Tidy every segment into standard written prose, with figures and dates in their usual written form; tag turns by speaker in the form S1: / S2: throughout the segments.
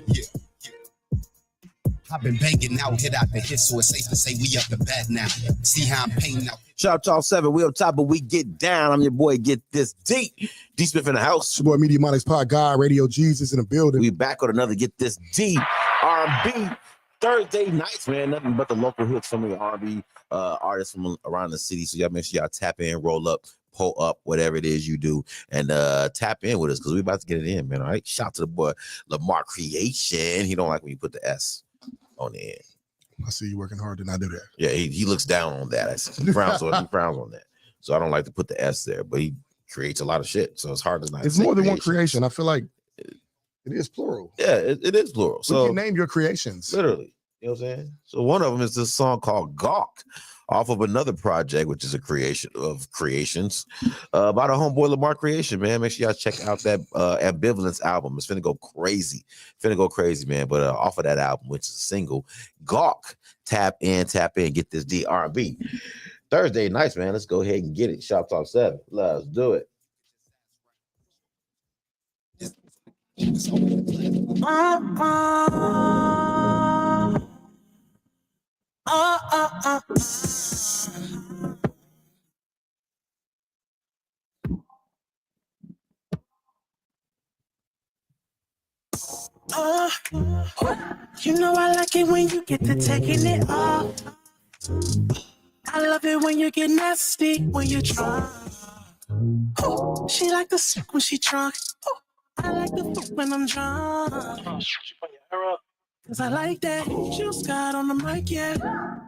S1: Yeah. I've been banging out, hit out the hit, so it's safe to say we up to bat now. See how I'm painting out.
S2: Shoptalk 7, we up top, but we get down. I'm your boy, Get This Deep. D Smith in the house.
S3: It's your boy, Media Monix Pod God, Radio Jesus in the building.
S2: We back with another Get This Deep R&B Thursday nights, man. Nothing but the local hits from the R&B artists from around the city. So y'all make sure y'all tap in, roll up, pull up, whatever it is you do, and tap in with us because we're about to get it in, man. All right. Shout out to the boy Lamar Creation. He don't like when you put the S on the end.
S3: I see you working hard to not do that.
S2: Yeah, he looks down on that. He frowns on that. So I don't like to put the S there, but he creates a lot of shit. So it's hard to not.
S3: It's more than one creation. I feel like it is plural.
S2: Yeah, it is plural. So
S3: you can name your creations.
S2: Literally. You know what I'm saying? So one of them is this song called Gawk off of another project, which is a creation of creations about a homeboy Lamar Creation, man. Make sure y'all check out that Ambivalence album. It's finna go crazy. Man. But off of that album, which is a single, Gawk, tap in, get this D R&B. Thursday nights, man. Let's go ahead and get it. Shoptalk 7. Let's do it.
S4: You know I like it when you get to taking it off. I love it when you get nasty, when you're drunk. She like the sick when she drunk. I like the fuck when I'm drunk. Cause I like that. She'll Scott on the mic, yeah.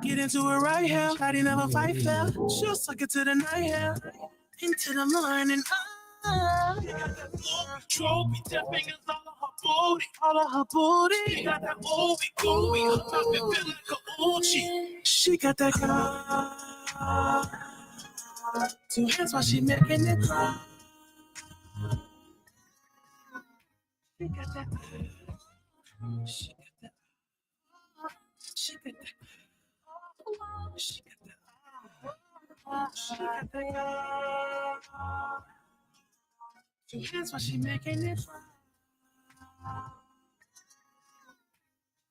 S4: Get into it right here. Body never fight fair. She'll suck it to the night, yeah. Into the morning. Trophy, that fingers all of her booty. She got that ooey, her top it feel like a Uchi. She got that car. 2 hands while she making it cry. She got that. She got that. She got that. She got that. She got that. 2 hands while she making it cry.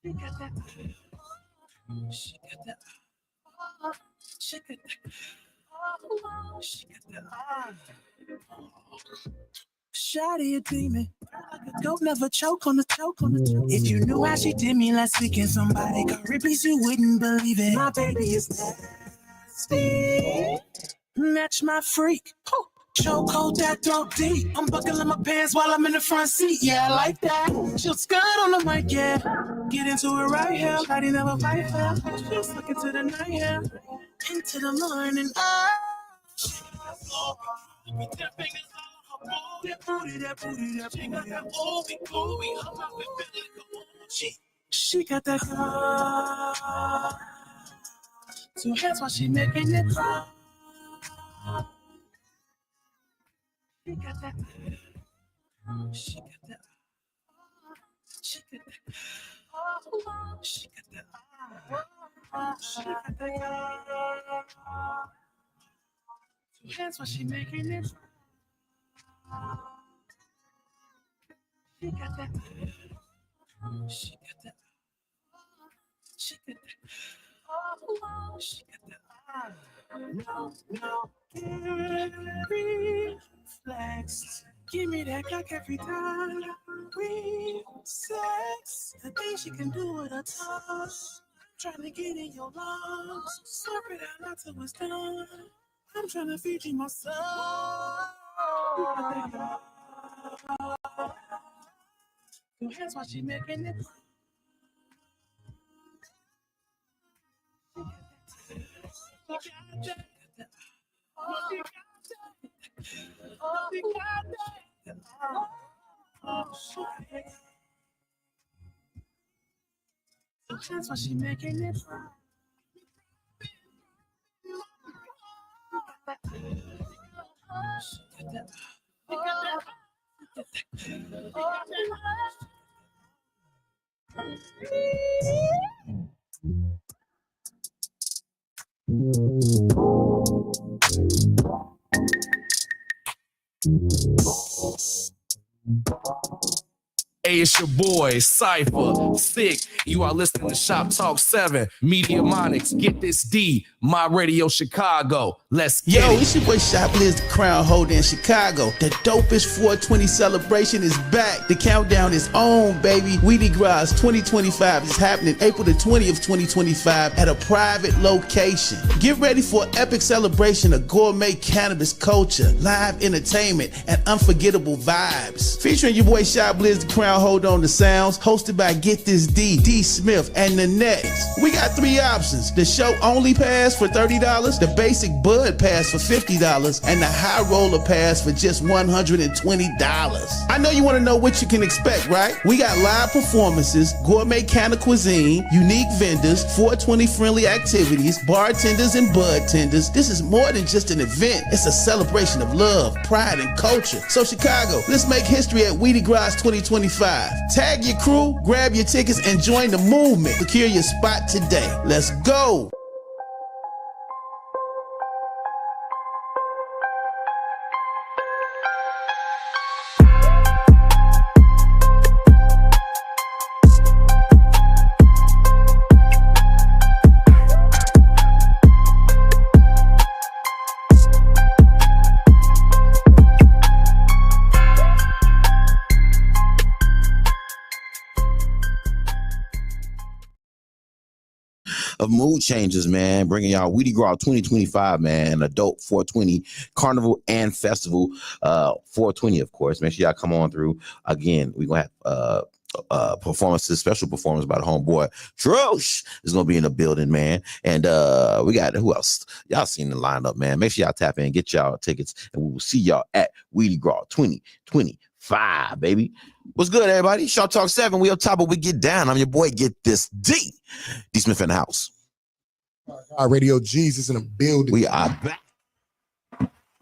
S4: She got that. She got that. She got that. She got that. Shawty a demon. Don't never choke on the choke. If you knew how she did me last weekend, somebody got Ripley's, you wouldn't believe it. My baby is nasty. Match my freak. Choke hold that throat deep. I'm buckling my pants while I'm in the front seat. Yeah, I like that. She'll Scott on the mic, yeah. Get into it right here. Body never fight fair. She'll suck into the night, yeah. Into the morning. That fingers that booty. She got that ooey, her mouth it feel like a Uchi. She got that car. 2 hands while she making it cry. She got that. She got that. She got that. She got that. She got that. 2 hands while she making it cry. She got that. She got that. She got that. She got that. No, reflex. Give me that cock every time we sex. The things she can do with her tongue. Trying to get in your lungs. Slurp it out not till it's done. I'm trying to feed you my soul. 2 hands while she making it. That's why she making it.
S5: Hey, it's your boy, Cypher, Sick. You are listening to Shop Talk 7, Mediamonics, Get This D, My Radio Chicago. Let's get
S4: Yo,
S5: it.
S4: it's your boy Shopliz, the crown holder in Chicago. The dopest 420 celebration is back. The countdown is on, baby. Weedy Gras 2025 is happening April the 20th, 2025 at a private location. Get ready for an epic celebration of gourmet cannabis culture, live entertainment, and unforgettable vibes. Featuring your boy Shopliz, the crown holder on the sounds, hosted by Get This D, D Smith, and the Nets. We got 3 options. The show only pass for $30, the basic bud pass for $50, and the high roller pass for just $120. I know you want to know what you can expect, right? We got live performances, gourmet kind of cuisine, unique vendors, 420 friendly activities, bartenders and bud tenders. This is more than just an event. It's a celebration of love, pride, and culture. So Chicago, let's make history at Weedy Gras 2025. Tag your crew, grab your tickets, and join the movement. Secure your spot today. Let's go.
S2: Of mood changes, man, bringing y'all Weedy Gras 2025, man, a dope 420 carnival and festival. 420, of course. Make sure y'all come on through. Again, we're gonna have performances, special performance by the homeboy Trosh is gonna be in the building, man. And we got who else? Y'all seen the lineup, man. Make sure y'all tap in, get y'all tickets, and we will see y'all at Weedy Gras 2025, baby. What's good, everybody? Shop Talk 7. We up top, but we get down. I'm your boy, Get This D. D Smith in the house.
S3: Our Radio Jesus in the building.
S2: We are back.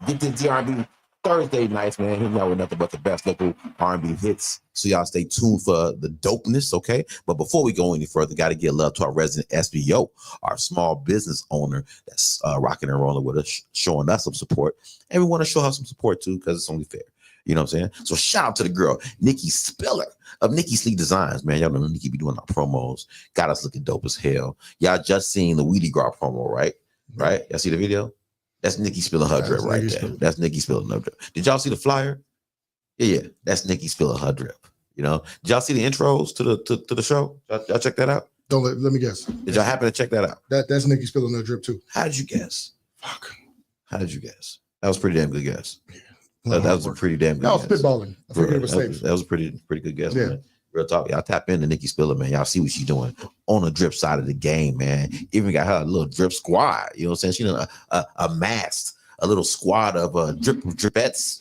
S2: Get this R&B 3Rzday Nights, man. Here now with nothing but the best local R&B hits. So y'all stay tuned for the dopeness, okay? But before we go any further, got to give love to our resident SBO, our small business owner that's rocking and rolling with us, showing us some support. And we want to show her some support too, because it's only fair. You know what I'm saying? So shout out to the girl, Nikki Spiller of Nikki Sleek Designs, man. Y'all know Nikki be doing our promos. Got us looking dope as hell. Y'all just seen the Weedy Gras promo, right? Right? Y'all see the video? That's Nikki Spiller her drip right there. That's Nikki Spiller her drip. Did y'all see the flyer? Yeah. That's Nikki Spiller her drip. You know? Did y'all see the intros to the show? Y'all check that out?
S3: Don't let me guess.
S2: Did y'all happen to check that out?
S3: That's Nikki spilling her drip too.
S2: How did you guess?
S3: Fuck.
S2: How did you guess? That was a pretty damn good guess. That was a pretty damn good
S3: guess.
S2: guess.
S3: Spitballing. I figured it was safe.
S2: That was a pretty good guess,
S3: Yeah.
S2: man. Real talk. Y'all tap into Nikki Spiller, man. Y'all see what she's doing on the drip side of the game, man. Even got her a little drip squad. You know what I'm saying? She done amassed a little squad of dripettes.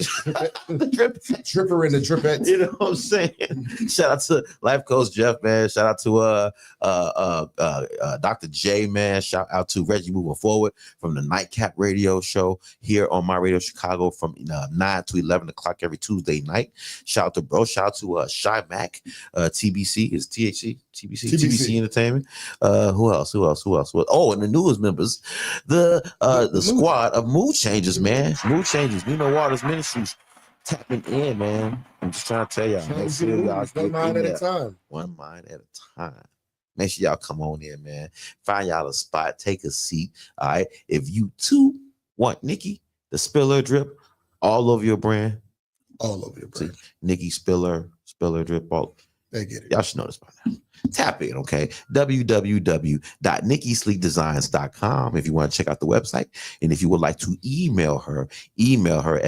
S2: The
S3: Dripper and the dripettes.
S2: You know what I'm saying? Shout out to Life Coach Jeff, man. Shout out to Dr. J, man. Shout out to Reggie Moving Forward from the Nightcap Radio Show here on My Radio Chicago from 9 to 11 o'clock every Tuesday night. Shout out to bro. Shout out to Shy Mac, TBC is THC. TBC Entertainment. Who else? Oh, and the newest members, the squad of Mood Changers, man. Mood Changers. Nino Waters Ministries tapping in, man. I'm just trying to tell y'all. Make sure y'all
S3: One mind at a time.
S2: One mind at a time. Make sure y'all come on in, man. Find y'all a spot. Take a seat. All right. If you too want Nikki, the Spiller drip, all over your brand.
S3: All over your brand.
S2: See, Nikki Spiller drip. All.
S3: They get it.
S2: Y'all should know this by now. Tap in, okay? www.nikkisleekdesigns.com if you want to check out the website. And if you would like to email her at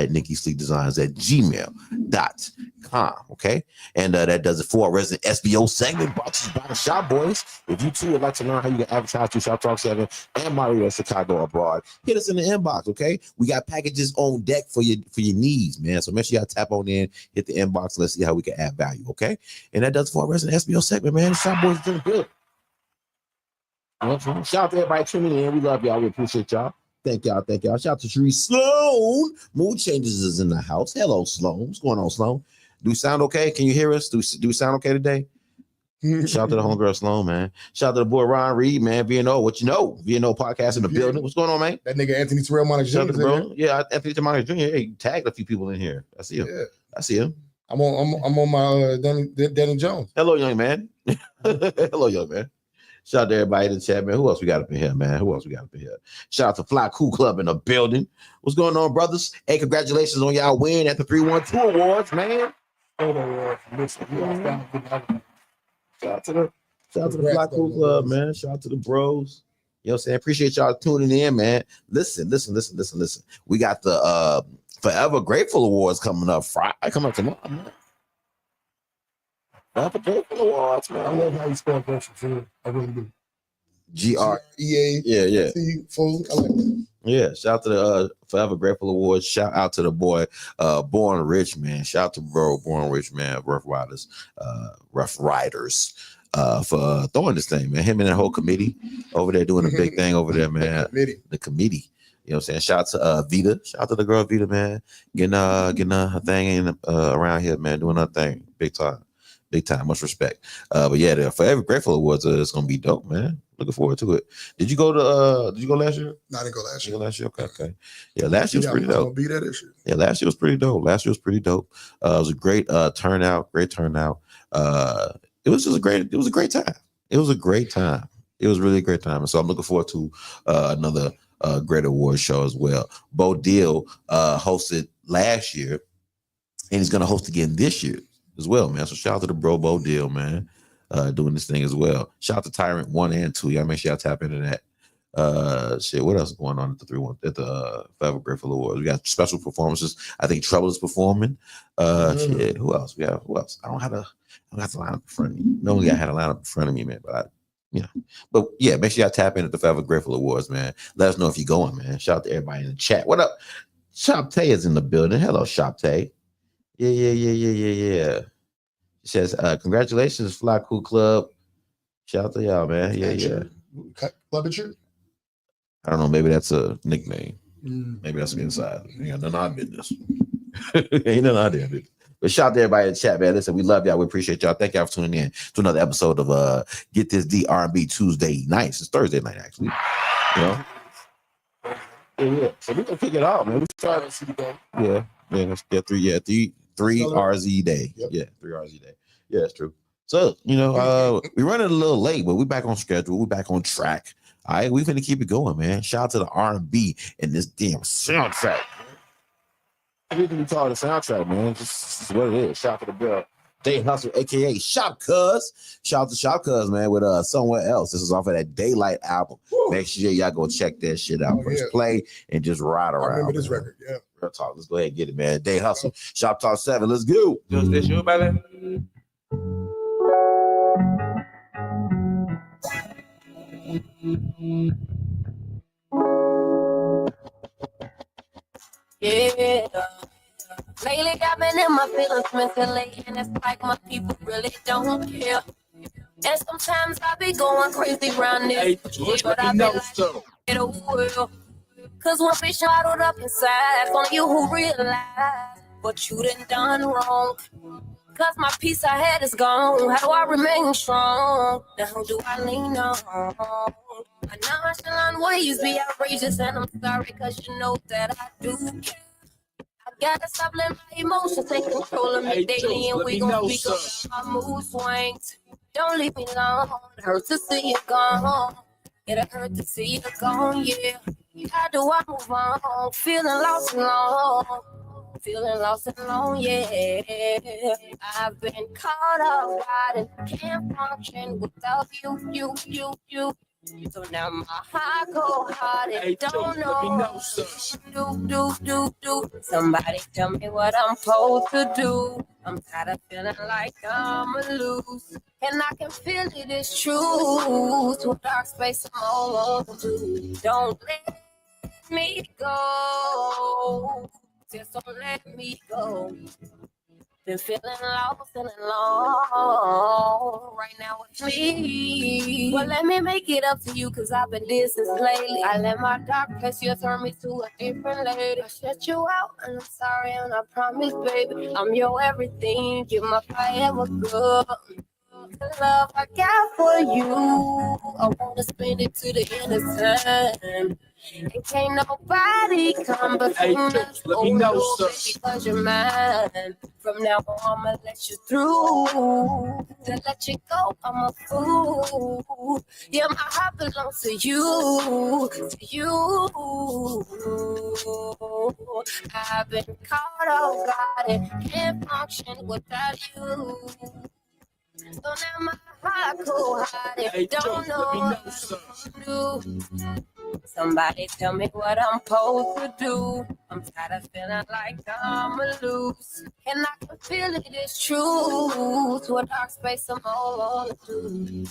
S2: nikkisleekdesigns@gmail.com, okay? And that does it for our resident SBO segment brought to you by the Shop Boys. If you too would like to learn how you can advertise to Shop Talk 7 and Mario Chicago abroad, hit us in the inbox, okay? We got packages on deck for your needs, man. So make sure y'all tap on in, hit the inbox, let's see how we can add value, okay? And that does it for our resident SBO segment, man. Shop Boys doing good. Shout out to everybody tuning in. We love y'all. We appreciate y'all. Thank y'all. Shout out to Sheree Sloan. Mood Changes is in the house. Hello, Sloan. What's going on, Sloan? Do we sound okay? Can you hear us? Do we sound okay today? Shout out to the homegirl Sloan, man. Shout out to the boy Ron Reed, man. VNO, what you know? VNO podcast in the building. What's going on, man?
S3: That nigga Anthony Terrell Monica Jr.
S2: Bro. Yeah, Anthony Monica Jr. Hey, you tagged a few people in here. I see him. Yeah. I see him.
S3: I'm on my Danny Jones.
S2: Hello, young man. Hello, young man. Shout out to everybody in the chat, man. Who else we got up in here, man? Shout out to Fly Cool Club in the building. What's going on, brothers? Hey, congratulations on y'all win at the 312 Awards, man. Shout out to the Fly Cool Club, man. Shout out to the bros. You know what I'm saying? Appreciate y'all tuning in, man. Listen. We got the Forever Grateful Awards coming up Friday. Coming up tomorrow, man. Forever Grateful Awards, man.
S3: I love how you spell grateful too. I really do.
S2: GREA. Yeah.
S3: I like that.
S2: Yeah, shout out to the Forever Grateful Awards. Shout out to the boy, Born Rich, man. Shout out to bro, Born Rich, man, Rough Riders, for throwing this thing, man. Him and that whole committee over there doing a big thing over there, man. The committee. You know what I'm saying? Shout out to Vita. Shout out to the girl Vita, man. Getting her thing in around here, man. Doing her thing. Big time. Much respect. But yeah, the Forever Grateful Awards is gonna be dope, man. Looking forward to it. Did you go last year?
S3: No, I didn't go last year.
S2: Okay. Yeah, last year was pretty dope.
S3: Be there this year.
S2: Yeah, last year was pretty dope. It was a great turnout. It was a great time. It was really a great time. And so I'm looking forward to another great award show as well. Bo Deal hosted last year, and he's gonna host again this year as well, man. So shout out to the bro Bo Deal, man, doing this thing as well. Shout out to Tyrant 1 and 2. Y'all make sure y'all tap into that. What else is going on at the Forever Grateful Awards? We got special performances. I think Trouble is performing. Who else? Who else? I don't have the lineup in front of me. No one had a lineup in front of me, man. But yeah, make sure y'all tap in at the Forever Grateful Awards, man. Let us know if you're going, man. Shout out to everybody in the chat. What up? Shop Tay is in the building. Hello, Shop Tay. Yeah. She says, congratulations, Fly Cool Club. Shout out to y'all, man. Yeah.
S3: Club at you?
S2: I don't know. Maybe that's a nickname. Maybe that's an inside. Ain't none of our business. Ain't none of our damn business. But shout out to everybody in the chat, man. Listen, we love y'all. We appreciate y'all. Thank y'all for tuning in to another episode of Get This D R&B Tuesday nights. It's Thursday night, actually. You know? Yeah. So we're gonna kick it off, man. We started. Yeah. Let's get 3Rzday Day. Yep. Yeah, 3Rzday Day. Yeah, that's true. So, we're running a little late, but we're back on schedule. We're back on track. All right, we're finna keep it going, man. Shout out to the R&B and this damn soundtrack. We can call it a soundtrack, man. This is what it is. Shout out to the girl, Day Hustle, aka Shop Cuz. Shout out to Shop Cuz, man, with Somewhere Else. This is off of that Daylight album. Woo. Make sure y'all go check that shit out. First play and just ride around. I
S3: remember this record, yeah.
S2: Real talk. Let's go ahead and get it, man. Day Hustle, Shop Talk 7. Let's go.
S5: Just this you, baby.
S6: Yeah. Lately I've been in my feelings mentally, and it's like my people really don't care. And sometimes I be going crazy around this, but I be like, it will. Cause one fish bottled up inside, it's only you who realize what you done wrong. Cause my peace I had is gone. How do I remain strong? Now who do I lean on? I know I shall always be outrageous, and I'm sorry cause you know that I do care. I gotta stop letting my emotions take control of me daily, and we gon' speak about my mood swings. Don't leave me alone. It hurts to see you gone. It hurt to see you gone, yeah. How do I move on? Feeling lost and alone, yeah. I've been caught off guard and can't function without you. So now my heart go hard and don't know. Do. Somebody tell me what I'm supposed to do. I'm tired of feeling like I'm a lose. And I can feel it is true. To a dark space I'm all on to. Don't let me go. Just don't let me go. Been feeling lost and alone. Right now it's me. Well, let me make it up to you, cause I've been distant lately. I let my dark place, you turn me to a different lady. I shut you out, and I'm sorry, and I promise, baby, I'm your everything. You're my forever good. The love I got for you, I wanna spend it to the end of time. And can't nobody come between us.
S5: Let me know, sir.
S6: Baby, 'cause you're mine. From now on, I'ma let you through. To let you go, I'm a fool. Yeah, my heart belongs to you. To you. I've been caught off guard and can't function without you. So now my heart cold-hearted, don't know what to do. Somebody tell me what I'm supposed to do. I'm tired of feeling like I'm a loose. And I can feel it is true. To a dark space, I'm all through.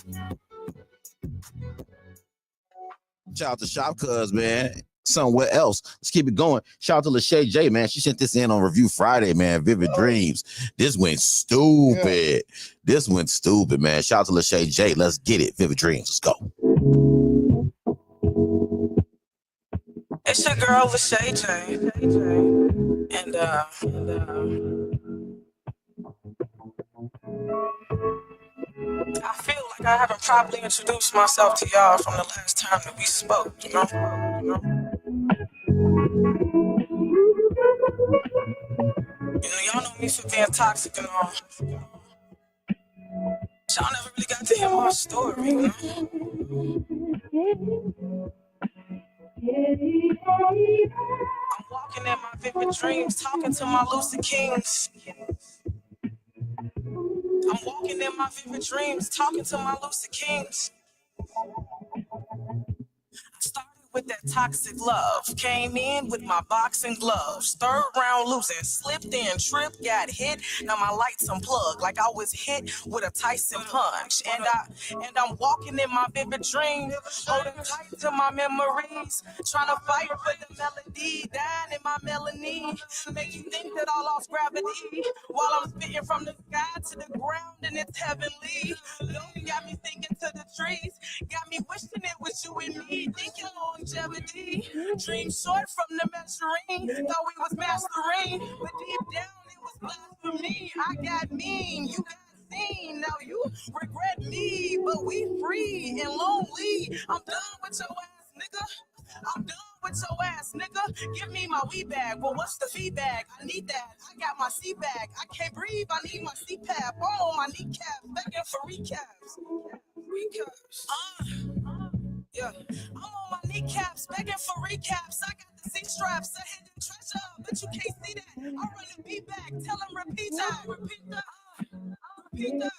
S2: Shout out to Shop Cuz, man. Somewhere else. Let's keep it going. Shout out to Lachey J, man. She sent this in on Review Friday, man. Vivid Dreams. This went stupid. Yeah. This went stupid, man. Shout out to Lachey J. Let's get it. Vivid Dreams. Let's go.
S7: It's your girl Lachey J. And I feel like I haven't properly introduced myself to y'all from the last time that we spoke, you know? Y'all know me for being toxic and all. Y'all never really got to hear my story, you know? I'm walking in my vivid dreams, talking to my lucid kings. I'm walking in my vivid dreams, talking to my lucid kings. I started with that toxic love, came in with my boxing gloves, third round losing, slipped in, tripped, got hit. Now my lights unplugged like I was hit with a Tyson punch. And I'm walking in my vivid dreams, holding tight to my memories, trying to fight for the melody, dying in my melanin, make you think that I lost gravity while I'm spitting from the sky to the ground and it's heavenly. Love got me thinking to the trees, got me wishing it was you and me, thinking longevity. Dreams short from the measuring, thought we was mastering, but deep down it was blasphemy. I got mean, you got seen, now you regret me, but we free and lonely. I'm done with your ass, nigga. I'm done with your ass, nigga. Give me my weed bag. Well, what's the feedback? I need that. I got my seat bag. I can't breathe. I need my CPAP. I'm on my kneecaps, begging for recaps. Yeah. I'm on my kneecaps, begging for recaps. I got the C-straps, a hidden treasure, but you can't see that. I run the beat back. Tell him repeat that. Repeat that. Repeat that.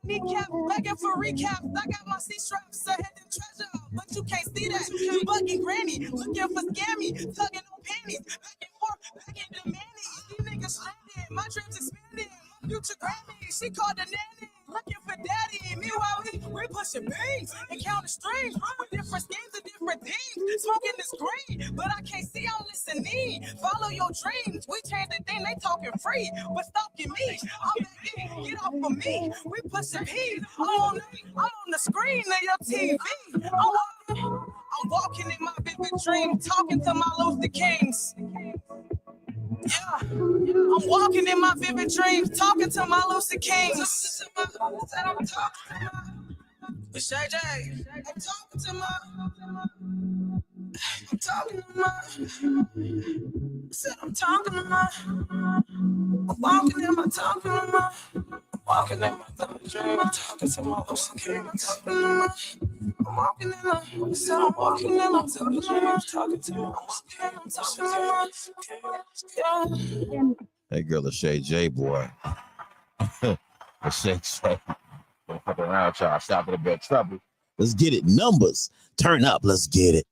S7: Kneecap, begging for recaps. I got my C-straps, a hidden treasure, but you can't see that. You bugging granny, looking for scammy, tugging on panties, back and forth, back in the manny. These niggas stranded, my dreams expanded. My future Grammy, she called the nanny, looking for daddy. Meanwhile, we pushing beans and counting strings with different schemes and different things. Smoking this green, but I can't see I'm listening. Follow your dreams, we change the thing, they talking free, but stalking me. I'm begging, get off of me. We pushing peas. I'm on the screen of your TV. I'm walking in my vivid dream, talking to my lucid kings. Yeah, I'm walking in my vivid dreams, talking to my lucid kings. I'm talking to my. I'm talking to my. I'm talking to my. I'm walking in my talking to my. Walking in my dream, I'm talking to my lucid kings. I'm walking in my. I'm walking in my dream, I'm talking to my lucid kings.
S2: Hey, girl, Lachey J, boy. Lachey J. Don't fuck around, y'all. Stop at a bit of trouble. Let's get it. Numbers. Turn up. Let's get it.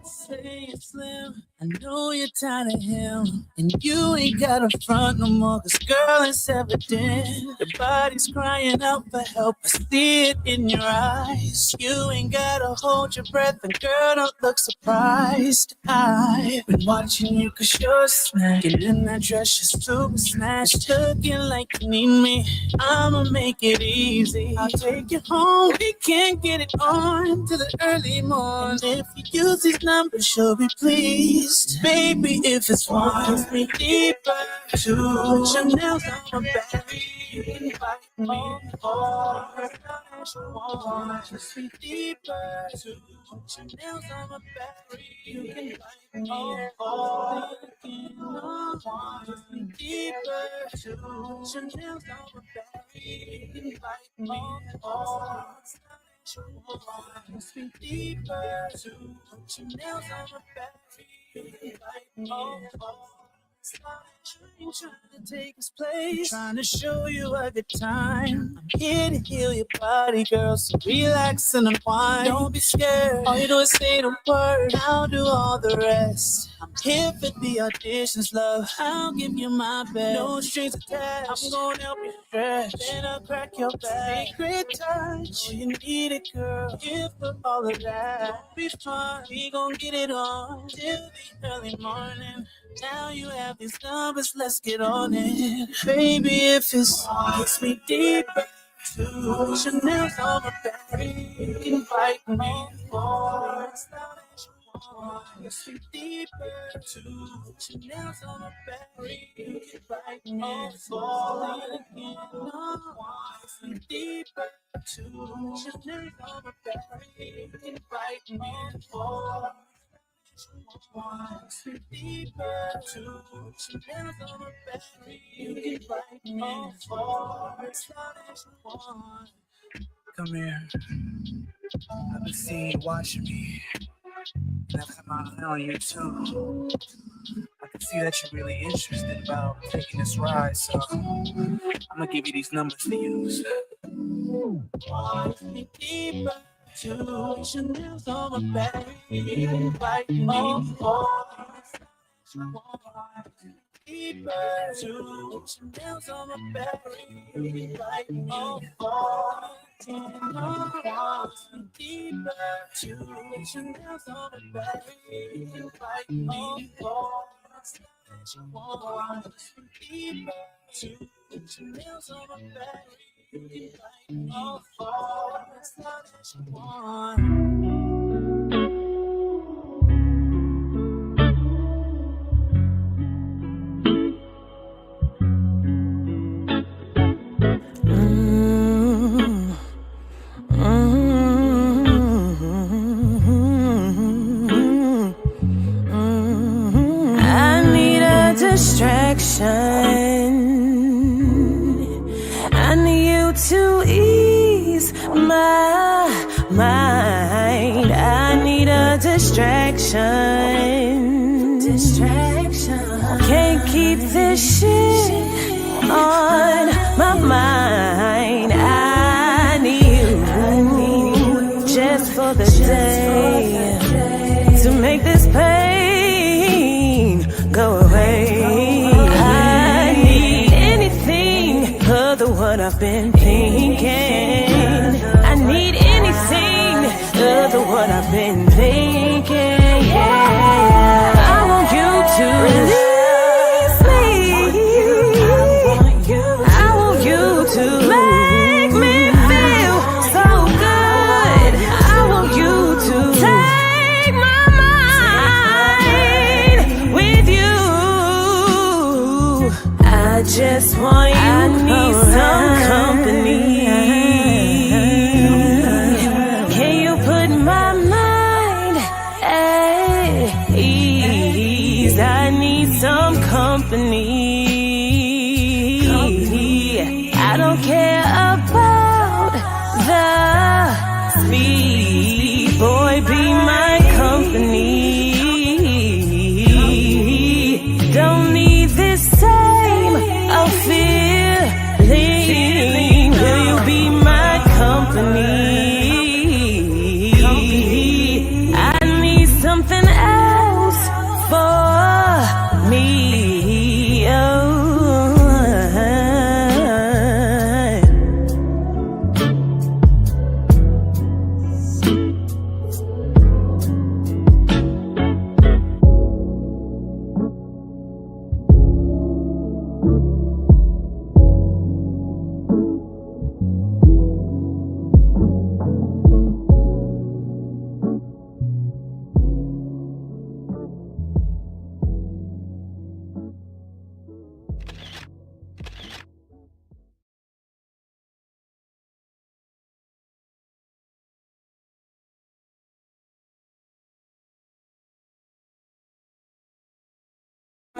S4: Say it's slim, I know you're tired of him, and you ain't got a front no more, 'cause girl, it's evident. Your body's crying out for help, I see it in your eyes. You ain't gotta hold your breath, and girl, don't look surprised. I've been watching you 'cause you're snacking in that dress, you're super snatched. Looking like you need me, I'ma make it easy. I'll take you home, we can't get it on till the early morning. If you use these numbers, you'll be pleased. Baby, if it's one, kiss me deeper. Two, put your nails on my back. You can bite me more. As you want, kiss me deeper. Two, put your nails on my back. You can bite me more. Kiss me deeper. Two, put your nails on my back. You can bite me more. Kiss me deeper. Two, put your nails on my back. I ain't trying to take his place, trying to show you a good time. I'm here to heal your body, girl, so relax and unwind. Don't be scared, all you do is say the word, I'll do all the rest. I'm here for the auditions, love, I'll give you my best. No strings attached, I'm gonna help you stretch, then I'll crack your back. Secret touch, oh, you need it, girl, here for all of that. Be fun, we gon' get it on till the early morning. Now you have these numbers, let's get on it. Baby, if it's kiss me deeper. Two, your nails on my back. You can bite me more. Kiss me deeper. Two, your nails on my back. You can bite me more. Kiss me deeper. Two, your nails on my back. You can bite me more. Kiss me deeper. Two, your nails on my back. You can bite me more. Come here. I've been seeing you watching me, and I've had my eye on you too. I can see that you're really interested about taking this ride, so I'm gonna give you these numbers to use. Kiss me deeper. Two, your nails on my back. You can bite me more. Deeper. Two, your nails on my back. You can bite me more. Deeper. Two, your nails on my back. You can bite me more. Deeper. Two, your nails on my back. You can bite me more. That's not what you want.
S6: I need you to ease my mind. I need a distraction. Can't keep this shit on my mind. I need you just for the day to make this pain go away. What I've been thinking, I need anything other what I've been thinking. Yeah, I want you to release me. I want you to make me feel so good. I want you to take my mind with you. I just want you. I need some company. Can you put my mind at ease? I need some company. I don't care about the speed. Boy, be my company. Don't need this same feeling. Will you be my company? I need something else for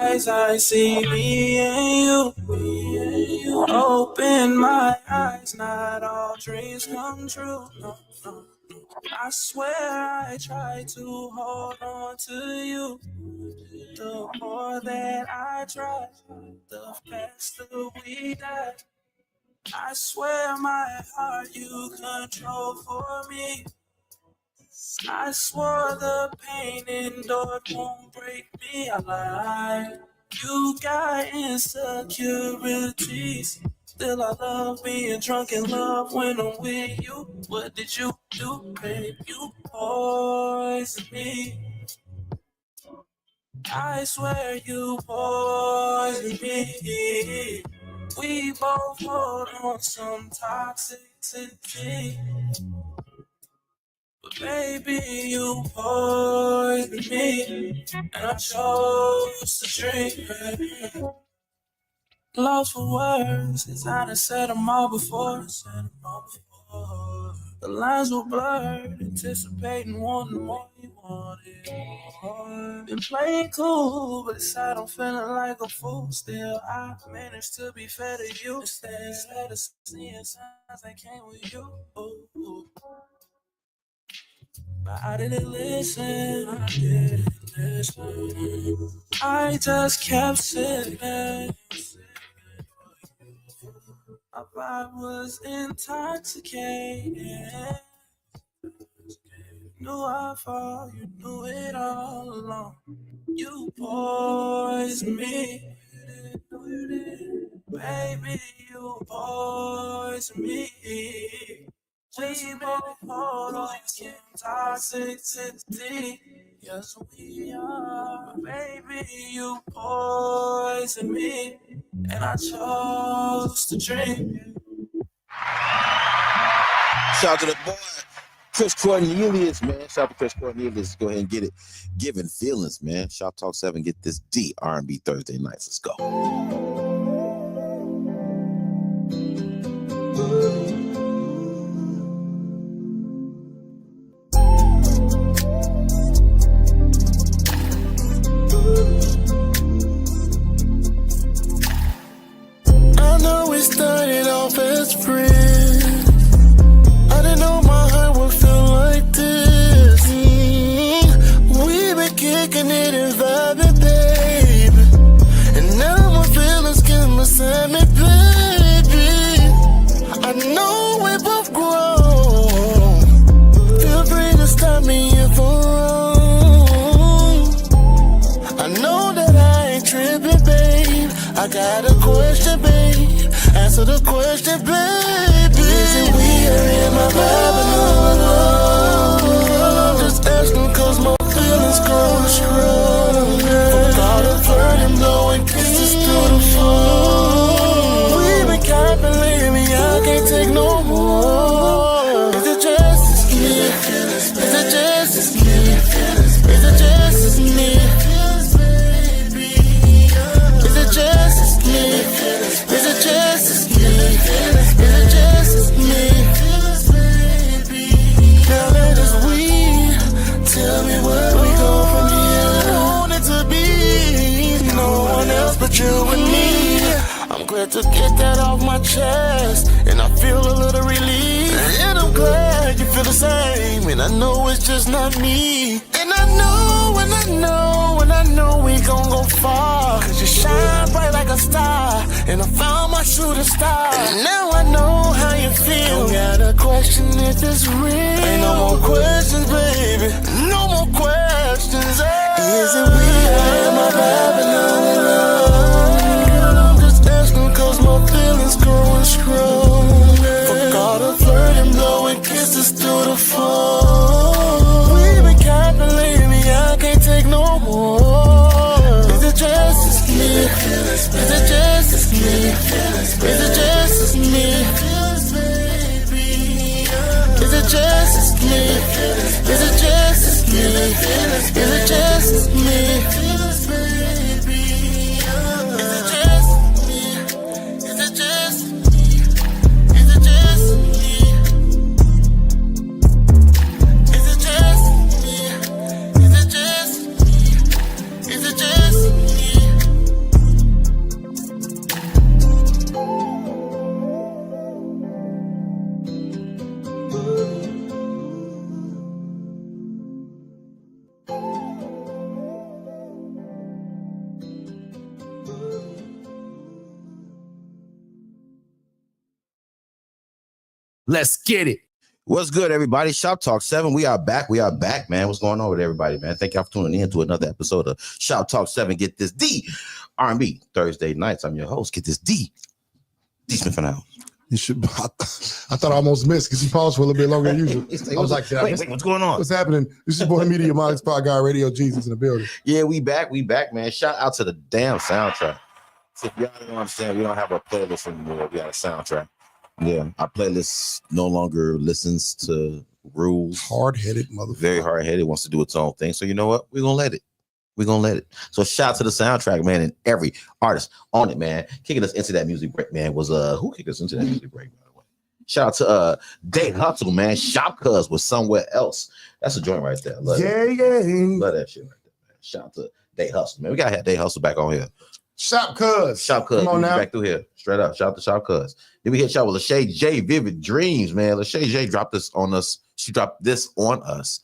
S4: eyes, I see me and you. Open my eyes, not all dreams come true. No, no. I swear I try to hold on to you. The more that I try, the faster we die. I swear my heart you control for me. I swore the pain endured won't break me. I lied. You got insecurities. Still I love being drunk in love when I'm with you. What did you do, babe? You poisoned me. I swear you poisoned me. We both hold on some toxicity. But baby, you poisoned me. And I chose to drink. Lost for words, cause I done said them all before. The lines were blurred, anticipating wanting more. You wanted more. Been playing cool, but inside I'm feeling like a fool. Still, I managed to be fair to you. Instead of seeing signs that came with you. But I didn't listen. I just kept sipping. My vibe was intoxicated. Knew I fall, you knew it all along. You poisoned me. Baby, you poisoned me. We both hold on some toxicity. Yes, we are. Baby, you poisoned me. And I chose to drink.
S2: Shout out to the boy, Chris Cornelius, man. Shout out to Chris Cornelius. Go ahead and get it. Giving feelings, man. Shoptalk 7, get this D R&B Thursday nights. Let's go.
S8: I know we started off as friends. I didn't know my heart would feel like this. We've been kicking it and vibing, babe. And now my feelings came beside me, baby. I know we both grown. Feel free to stop me if I'm wrong. I know that I ain't tripping, babe. I got a question, babe. Answer the question, baby. Is it weird in my vibe and all alone? I'm just asking cause my feelings growing strong. Forgot to flirt and blowing kisses through the phone. We've been capping lately, I can't take no more. Is it just as me? Is it just as me? Is it just as me? Is it just as me? Is it just as me? Is it just as me? Now let us we tell me where we go from here. I want it to be no one else but you and me. I'm glad to get that off my chest, and I feel a little relief. And I'm glad you feel the same, and I know it's just not me. And I know, and I know, and I know we gon' go far. Cause you shine bright like a star, and I found my shooting star. And now I know how you feel. Got a question if it's real. Ain't no more questions, baby. No more questions. Is it weird? Am I vibing all alone? Girl, I'm just asking cause my feelings growing strong. Forgot to flirt and blowing kisses through the phone. We've been capping lately, I can't take no more. Is it just as me? Is it just as me? Is it just as me? Is it just as me? Is it just as me? Is it just as me? Is it just me? Is it just me? Is it just me? Is it just me? Is it just me?
S5: Let's get it.
S2: What's good, everybody? Shop Talk 7. We are back, man. What's going on with everybody, man? Thank y'all for tuning in to another episode of Shop Talk 7. Get this D. R&B 3Rzday Nights. I'm your host. Get this D. D Smith and Al.
S3: You should. I thought I almost missed because you paused for a little bit longer than usual. I was like,
S2: wait, what's going on?
S3: What's happening? This is boy Media Monix Pod Guy Radio Jesus in the building.
S2: Yeah, we back, man. Shout out to the damn soundtrack. So if y'all don't understand, we don't have a playlist anymore. We got a soundtrack. Yeah, our playlist no longer listens to rules.
S3: Hard-headed motherfucker.
S2: Very hard-headed, wants to do its own thing. So you know what? We're gonna let it. So shout out to the soundtrack, man, and every artist on it, man. Kicking us into that music break, man, was who kicked us into that music break, by the way? Shout out to Day Hustle, man. Shop Cuz was Somewhere Else. That's a joint right there. Love it. Love that shit right there, man. Shout out to Day Hustle, man. We gotta have Day Hustle back on here.
S3: Shop Cuz.
S2: Come on now. Back through here. Straight up. Shout out to Shop Cuz. Then we hit y'all with Lachey J, Vivid Dreams, man. Lachey J dropped this on us. She dropped this on us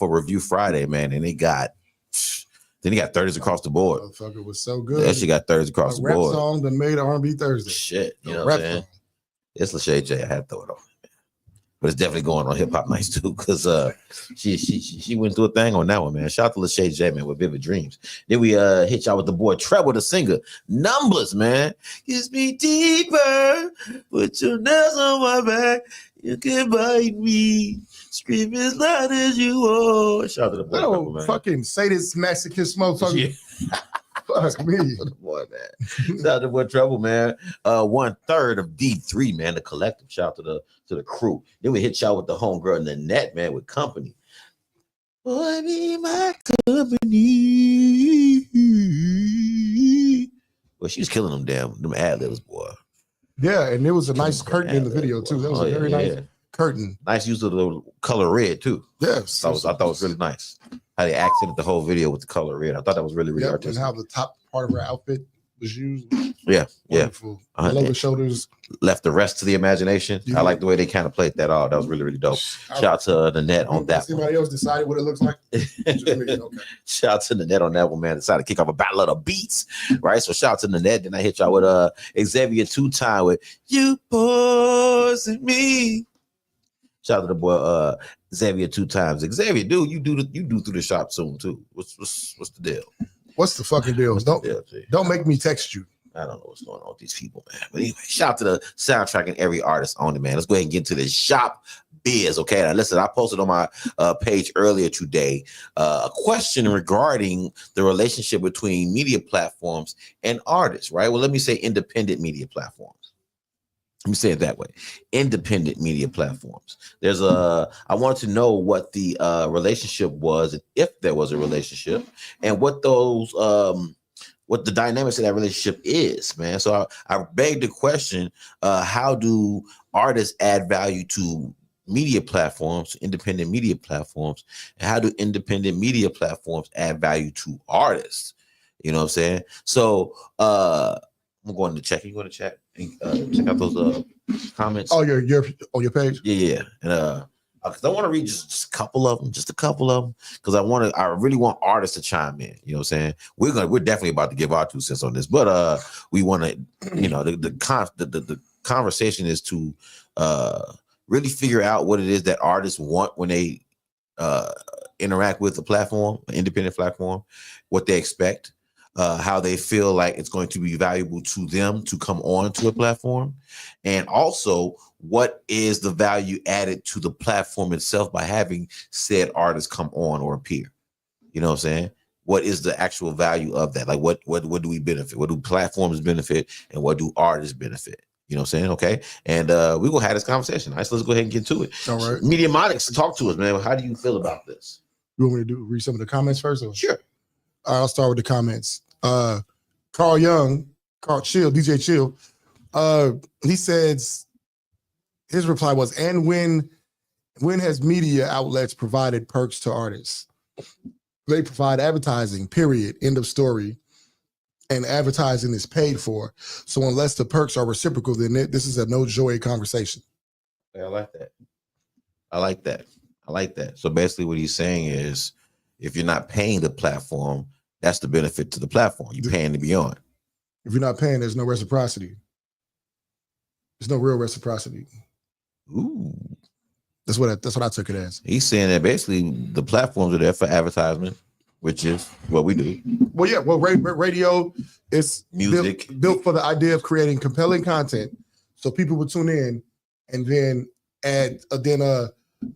S2: for Review Friday, man. And then he got 30s across the board.
S3: Motherfucker was so good.
S2: Yeah, she got 30s across the board.
S3: Rap song that made R&B Thursday.
S2: Shit. You know what I'm saying? Song. It's Lachey J. I had to throw it on. But it's definitely going on Hip Hop Nights too, because she went through a thing on that one, man. Shout out to Lachey J, man, with Vivid Dreams. Then we hit y'all with the boy Treble, the singer. Numbers, man. Kiss me deeper, put your nails on my back. You can bite me, scream as loud as you want. Shout out to the boy Treble, man.
S3: Fucking sadist masochist motherfucker. Yeah. Fuck me.
S2: Boy, man. Shout out to boy Treble, man. 1/3 of D3, man, the collective. Shout out to the crew. Then we hit y'all with the homegirl in the net, man, with Company. Boy, be my company. Well, she was killing them ad-libs, boy.
S3: Yeah, and there was a nice curtain in the video, too. That was a very nice curtain.
S2: Nice use of the color red, too.
S3: Yes.
S2: I thought it was really nice. How they accented the whole video with the color red. I thought that was really, really artistic.
S3: And how the top part of her outfit was used.
S2: Yeah,
S3: wonderful. Below the shoulders.
S2: Left the rest to the imagination. I like the way they kind of played that off. That was really, really dope. Shout out to the net on that one.
S3: Anybody else decided what it looks like? Okay.
S2: Shout out to the net on that one, man. Decided to kick off a battle of the beats, right? So shout out to the net. Then I hit y'all with Xavier 2-Time with You Poison Me. Shout out to the boy Xavier 2 times. Xavier, dude, you do through the shop soon too. What's the deal?
S3: What's the fucking deal? Don't make me text you.
S2: I don't know what's going on with these people, man. But anyway, shout out to the soundtrack and every artist on it, man. Let's go ahead and get into the shop biz. Okay, now listen, I posted on my page earlier today a question regarding the relationship between media platforms and artists, right? Well, let me say independent media platforms. Let me say it that way. Independent media platforms. I wanted to know what the relationship was, and if there was a relationship, and what the dynamics of that relationship is, man. So I begged the question, how do artists add value to media platforms, independent media platforms, and how do independent media platforms add value to artists? You know what I'm saying? So I'm going to check. You going to check and check out those comments?
S3: Oh, your on your page?
S2: Yeah. And because I want to read just a couple of them, because I really want artists to chime in. You know what I'm saying? We're definitely about to give our 2 cents on this, but we want to, the conversation is to really figure out what it is that artists want when they interact with a platform, an independent platform, what they expect. How they feel like it's going to be valuable to them to come on to a platform, and also what is the value added to the platform itself by having said artists come on or appear. You know what I'm saying? What is the actual value of that? Like what do we benefit? What do platforms benefit, and what do artists benefit? You know what I'm saying? Okay. And we're gonna have this conversation. All right, so let's go ahead and get to it.
S3: All right.
S2: Media Monix, talk to us, man. How do you feel about this?
S3: You want me to read some of the comments first? Or?
S2: Sure.
S3: I'll start with the comments. Carl Chill, DJ Chill. He says his reply was, and when has media outlets provided perks to artists? They provide advertising, period, end of story. And advertising is paid for. So unless the perks are reciprocal, then this is a no joy conversation.
S2: I like that. So basically what he's saying is, if you're not paying the platform, that's the benefit to the platform. You're paying to be on.
S3: If you're not paying, there's no reciprocity. There's no real reciprocity.
S2: Ooh.
S3: That's what I took it as.
S2: He's saying that basically the platforms are there for advertisement, which is what we do.
S3: Well, yeah. Well, radio is
S2: Music
S3: built for the idea of creating compelling content, so people would tune in, and then add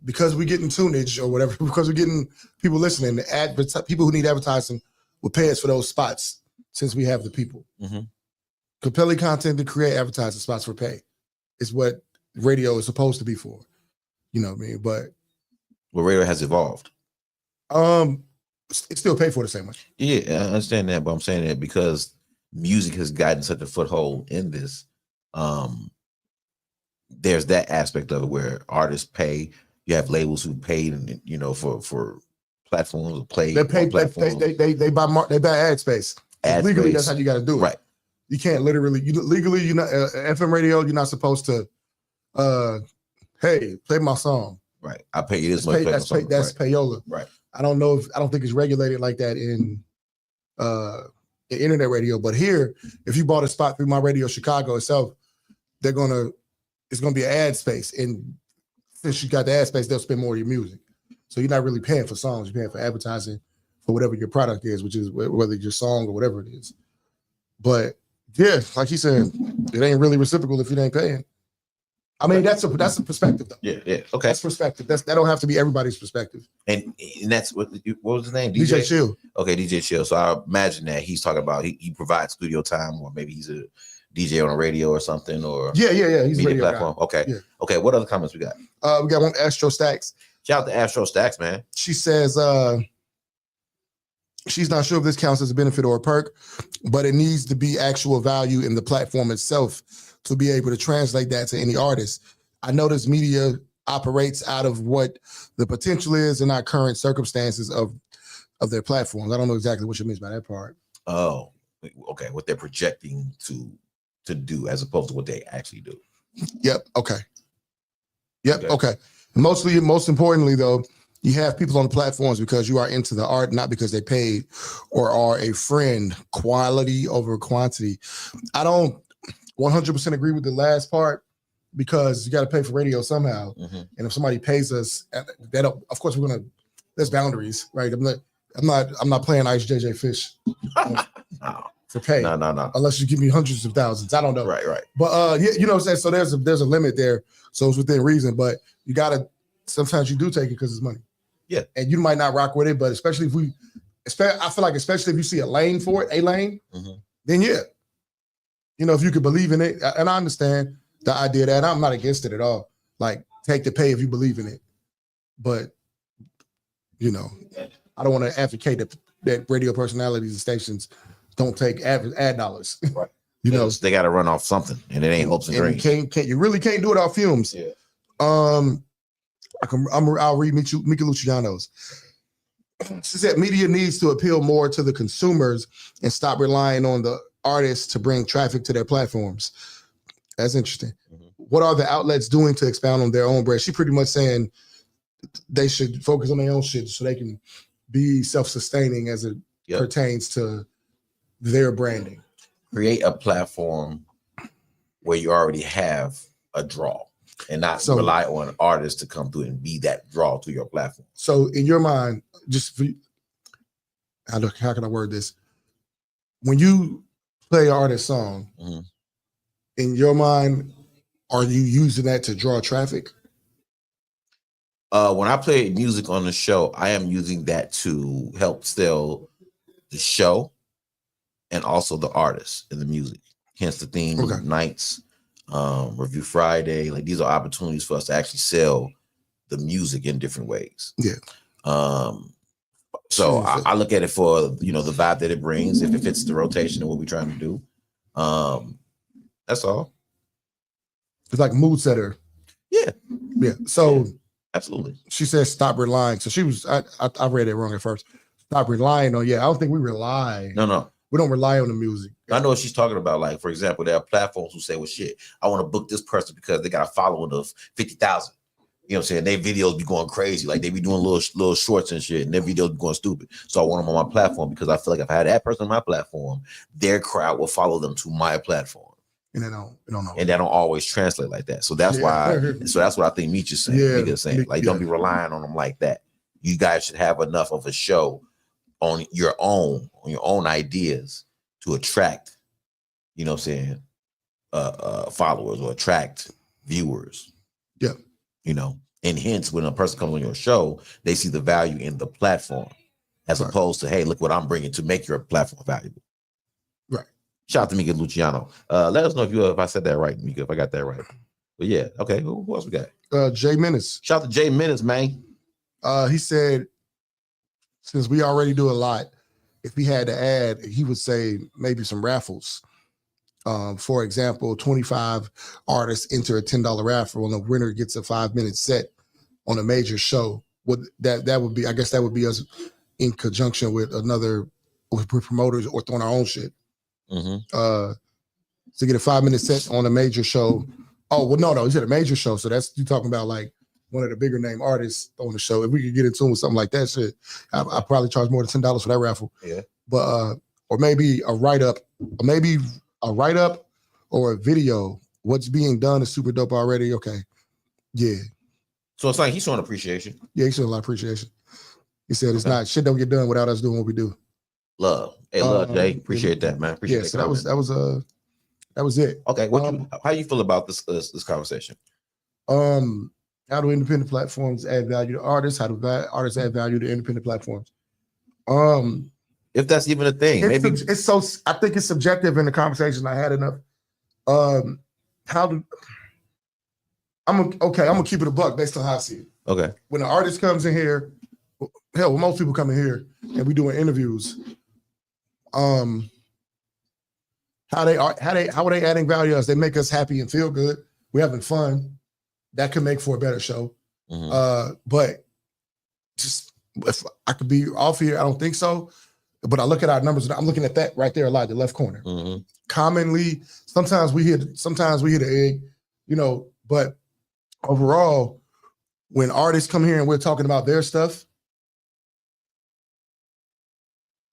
S3: because we're getting tunage or whatever, because we're getting people listening, people who need advertising will pay us for those spots since we have the people.
S2: Mm-hmm.
S3: Compelling content to create advertising spots for pay is what radio is supposed to be for. You know what I mean? But
S2: radio has evolved.
S3: It's still paid for the same way.
S2: Yeah, I understand that, but I'm saying that because music has gotten such a foothold in this, there's that aspect of it where artists pay. You have labels who pay, for platforms or play.
S3: They pay. They buy ad space. Legally, that's how you got to do it.
S2: Right.
S3: You can't legally. You're not FM radio. You're not supposed to. Hey, play my song.
S2: Right. I pay you this much.
S3: That's payola.
S2: Right.
S3: I don't think it's regulated like that in internet radio. But here, if you bought a spot through My Radio Chicago itself, it's gonna be an ad space, and since you got the ad space, they'll spend more of your music. So you're not really paying for songs; you're paying for advertising for whatever your product is, which is whether it's your song or whatever it is. But yeah, like he said, it ain't really reciprocal if you ain't paying. I mean, that's a perspective, though.
S2: Yeah. Okay.
S3: That's perspective. That don't have to be everybody's perspective.
S2: And that's what was his name?
S3: DJ Chill.
S2: Okay, DJ Chill. So I imagine that he's talking about he provides studio time, or maybe he's a DJ on a radio or something, or
S3: yeah. He's
S2: media
S3: radio
S2: platform.
S3: Guy.
S2: Okay.
S3: Yeah.
S2: Okay. What other comments we got?
S3: We got one Astro Stacks.
S2: Shout out to Astro Stacks, man.
S3: She says she's not sure if this counts as a benefit or a perk, but it needs to be actual value in the platform itself to be able to translate that to any artist. I notice media operates out of what the potential is and not current circumstances of their platforms. I don't know exactly what she means by that part.
S2: Oh, okay. What they're projecting to do as opposed to what they actually do.
S3: Yep. Okay. Most importantly, though, you have people on the platforms because you are into the art, not because they paid or are a friend. Quality over quantity. I don't 100% agree with the last part, because you got to pay for radio somehow. Mm-hmm. And if somebody pays us, of course there's boundaries, right? I'm not playing Ice JJ Fish for pay.
S2: No.
S3: Unless you give me hundreds of thousands. I don't know.
S2: Right.
S3: But you know what I'm saying? So there's a limit there. So it's within reason, but you gotta, sometimes you do take it because it's money.
S2: Yeah. And
S3: you might not rock with it, but I feel like especially if you see a lane for it,
S2: mm-hmm.
S3: then yeah. If you could believe in it, and I understand the idea that I'm not against it at all. Like, take the pay if you believe in it. But, I don't want to advocate that radio personalities and stations don't take ad dollars.
S2: Right. They got to run off something, and it ain't hopes and dreams.
S3: You really can't do it off fumes.
S2: Yeah.
S3: I'll read Mika Luciano's. She said media needs to appeal more to the consumers and stop relying on the artists to bring traffic to their platforms. That's interesting. Mm-hmm. What are the outlets doing to expound on their own brand? She pretty much saying they should focus on their own shit so they can be self-sustaining as it pertains to their branding.
S2: Create a platform where you already have a draw and not rely on artists to come through and be that draw to your platform.
S3: So in your mind, how can I word this? When you play an artist song, mm-hmm. in your mind, are you using that to draw traffic?
S2: When I play music on the show, I am using that to help sell the show and also the artists and the music. Hence the theme nights, Review Friday. Like, these are opportunities for us to actually sell the music in different ways.
S3: Yeah.
S2: So I look at it for, the vibe that it brings, if it fits the rotation and what we're trying to do. That's all.
S3: It's like mood setter.
S2: Yeah.
S3: So
S2: absolutely.
S3: She says stop relying. So she was, I read it wrong at first. Stop relying on, I don't think we rely.
S2: No.
S3: We don't rely on the music.
S2: I know what she's talking about. Like, for example, there are platforms who say, well, shit, I want to book this person because they got a following of 50,000. You know what I'm saying? Their videos be going crazy. Like, they be doing little shorts and shit, and their videos be going stupid. So I want them on my platform because I feel like if I had that person on my platform, their crowd will follow them to my platform.
S3: And they don't know.
S2: And that don't always translate like that. So that's why. So that's what I think Meech is saying.
S3: Yeah,
S2: Saying like, don't be relying on them like that. You guys should have enough of a show on your own ideas to attract, you know what I'm saying, followers or attract viewers.
S3: Yeah.
S2: You know, and hence when a person comes on your show, they see the value in the platform as opposed to, hey, look what I'm bringing to make your platform valuable.
S3: Right.
S2: Shout out to Mika Luciano. Let us know if I said that right, Mika, if I got that right. But yeah, okay. Who else we got?
S3: Jay Menace.
S2: Shout out to Jay Menace, man.
S3: He said, since we already do a lot, if he had to add, he would say maybe some raffles. For example, 25 artists enter a $10 raffle and the winner gets a 5-minute set on a major show. That would be, I guess that would be us in conjunction with promoters or throwing our own shit. To get a 5-minute set on a major show. Oh, well, no, he said a major show. So that's, you talking about like one of the bigger name artists on the show. If we could get into with something like that shit, I probably charge more than $10 for that raffle.
S2: Yeah.
S3: But, or maybe a write-up, or a video. What's being done is super dope already. Okay. Yeah.
S2: So it's like he's showing appreciation.
S3: Yeah, he's showing a lot of appreciation. He said it's not, shit don't get done without us doing what we do.
S2: Love. Hey, love, Jay. Appreciate that, man. Appreciate
S3: so that was it.
S2: Okay. How you feel about this conversation?
S3: How do independent platforms add value to artists? How do artists add value to independent platforms?
S2: If that's even a thing, maybe
S3: it's so. I think it's subjective in the conversation. I had enough. I'm gonna keep it a buck based on how I see it.
S2: Okay.
S3: When an artist comes in here, hell, when most people come in here and we doing interviews, how are they adding value to us? They make us happy and feel good. We're having fun. That could make for a better show. But just if I could be off here, I don't think so. But I look at our numbers, and I'm looking at that right there, a lot, the left corner. Commonly, sometimes we hit the egg, you know. But overall, when artists come here and we're talking about their stuff,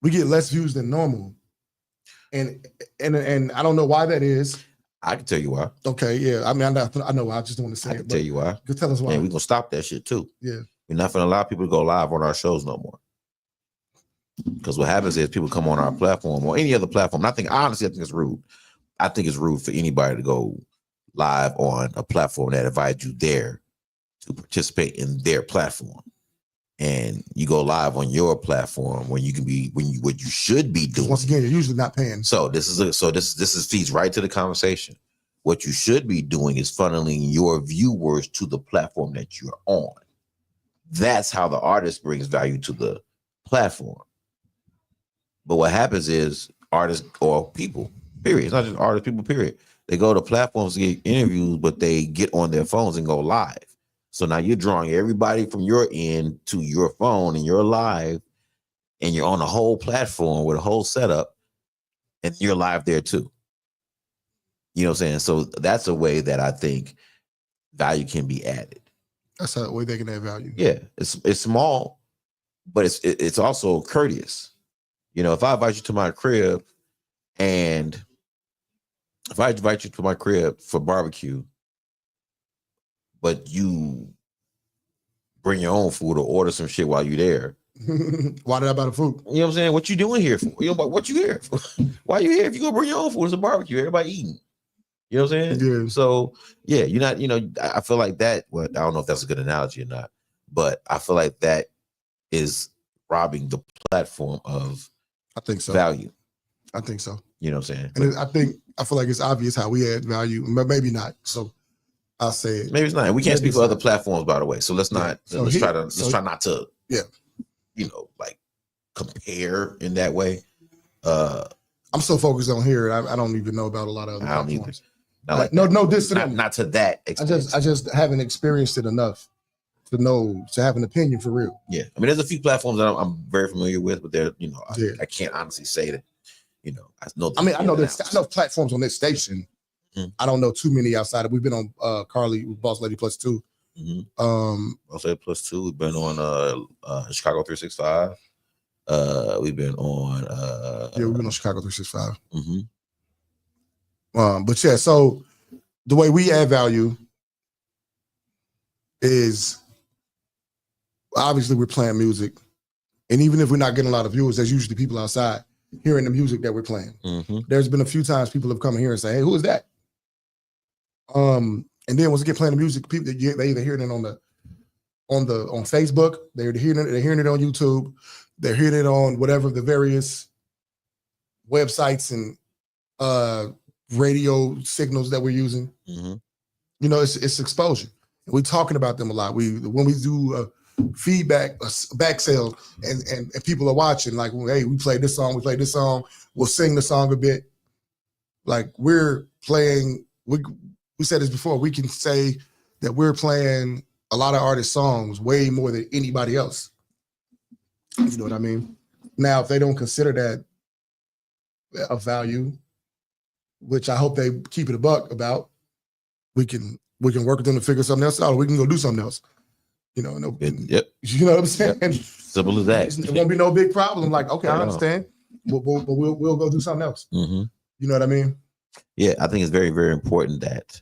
S3: we get less views than normal. And I don't know why that is.
S2: I can tell you why.
S3: Okay, yeah. I mean, I know why. I just don't want to say it.
S2: I can tell you why.
S3: Tell us why.
S2: And we're gonna stop that shit too.
S3: Yeah.
S2: We're not gonna allow people to go live on our shows no more. Because what happens is people come on our platform or any other platform. I think it's rude. I think it's rude for anybody to go live on a platform that invites you there to participate in their platform. And you go live on your platform when you can be what you should be doing.
S3: Once again, you're usually not paying.
S2: So this feeds right to the conversation. What you should be doing is funneling your viewers to the platform that you're on. That's how the artist brings value to the platform. But what happens is artists or people, period. It's not just artists, people, period. They go to platforms to get interviews, but they get on their phones and go live. So now you're drawing everybody from your end to your phone and you're live and you're on a whole platform with a whole setup and you're live there too. You know what I'm saying? So that's a way that I think value can be added.
S3: That's a way they can add value.
S2: Yeah, it's small, but it's also courteous. You know, if I invite you to my crib and if I invite you to my crib for barbecue, but you bring your own food or order some shit while you're there.
S3: Why did I buy the food?
S2: You know what I'm saying? What you doing here for? You know, what you here for? Why you here? If you go bring your own food, it's a barbecue. Everybody eating. You know what I'm saying?
S3: Yeah.
S2: So, yeah, you're not, you know, I feel like that, well, I don't know if that's a good analogy or not, but I feel like that is robbing the platform of value.
S3: I think so.
S2: You know what I'm saying?
S3: And I feel like it's obvious how we add value, but maybe not. So I'll say it.
S2: Maybe it's not. We can't speak for other platforms, by the way. So let's not. So let's try not to.
S3: Yeah.
S2: You know, like compare in that way.
S3: I'm so focused on here. I don't even know about a lot of other platforms.
S2: Not
S3: not
S2: to that extent.
S3: I just haven't experienced it enough to have an opinion for real.
S2: Yeah, I mean, there's a few platforms that I'm very familiar with, but they're, you know, I can't honestly say that. You know, I know. I
S3: know platforms on this station. Mm-hmm. I don't know too many outside of. We've been on Carly Boss Lady Plus 2.
S2: Mm-hmm. Boss Lady Plus 2. We've been on Chicago 365. We've been on.
S3: We've been on Chicago 365.
S2: Mm-hmm.
S3: But yeah, so the way we add value is obviously we're playing music, and even if we're not getting a lot of viewers, there's usually people outside hearing the music that we're playing. There's been a few times people have come here and say, "Hey, who is that?" And then once they get playing the music, people they either hearing it on Facebook, they're hearing it on YouTube, they're hearing it on whatever the various websites and radio signals that we're using. You know, it's exposure. We're talking about them a lot. When we do feedback, back sales, and people are watching, like, well, hey, we played this song, we'll sing the song a bit. Like we're playing, we said this before, we can say that we're playing a lot of artists' songs way more than anybody else. You know what I mean? Now, if they don't consider that of value, which I hope they keep it a buck about, we can work with them to figure something else out, or we can go do something else. You know,
S2: Yep.
S3: You know what I'm saying?
S2: Yep. Simple as that.
S3: It won't be no big problem. Like, okay, I understand, but we'll go do something else. You know what I mean?
S2: Yeah, I think it's very, very important that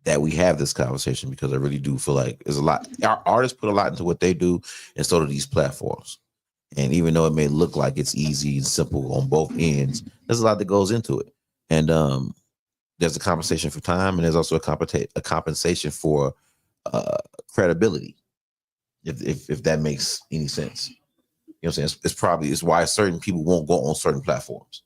S2: that we have this conversation, because I really do feel like there's a lot. Our artists put a lot into what they do, and so do these platforms. And even though it may look like it's easy and simple on both ends, there's a lot that goes into it. And there's a compensation for time, and there's also a compensation for credibility, if that makes any sense. You know what I'm saying? It's why certain people won't go on certain platforms.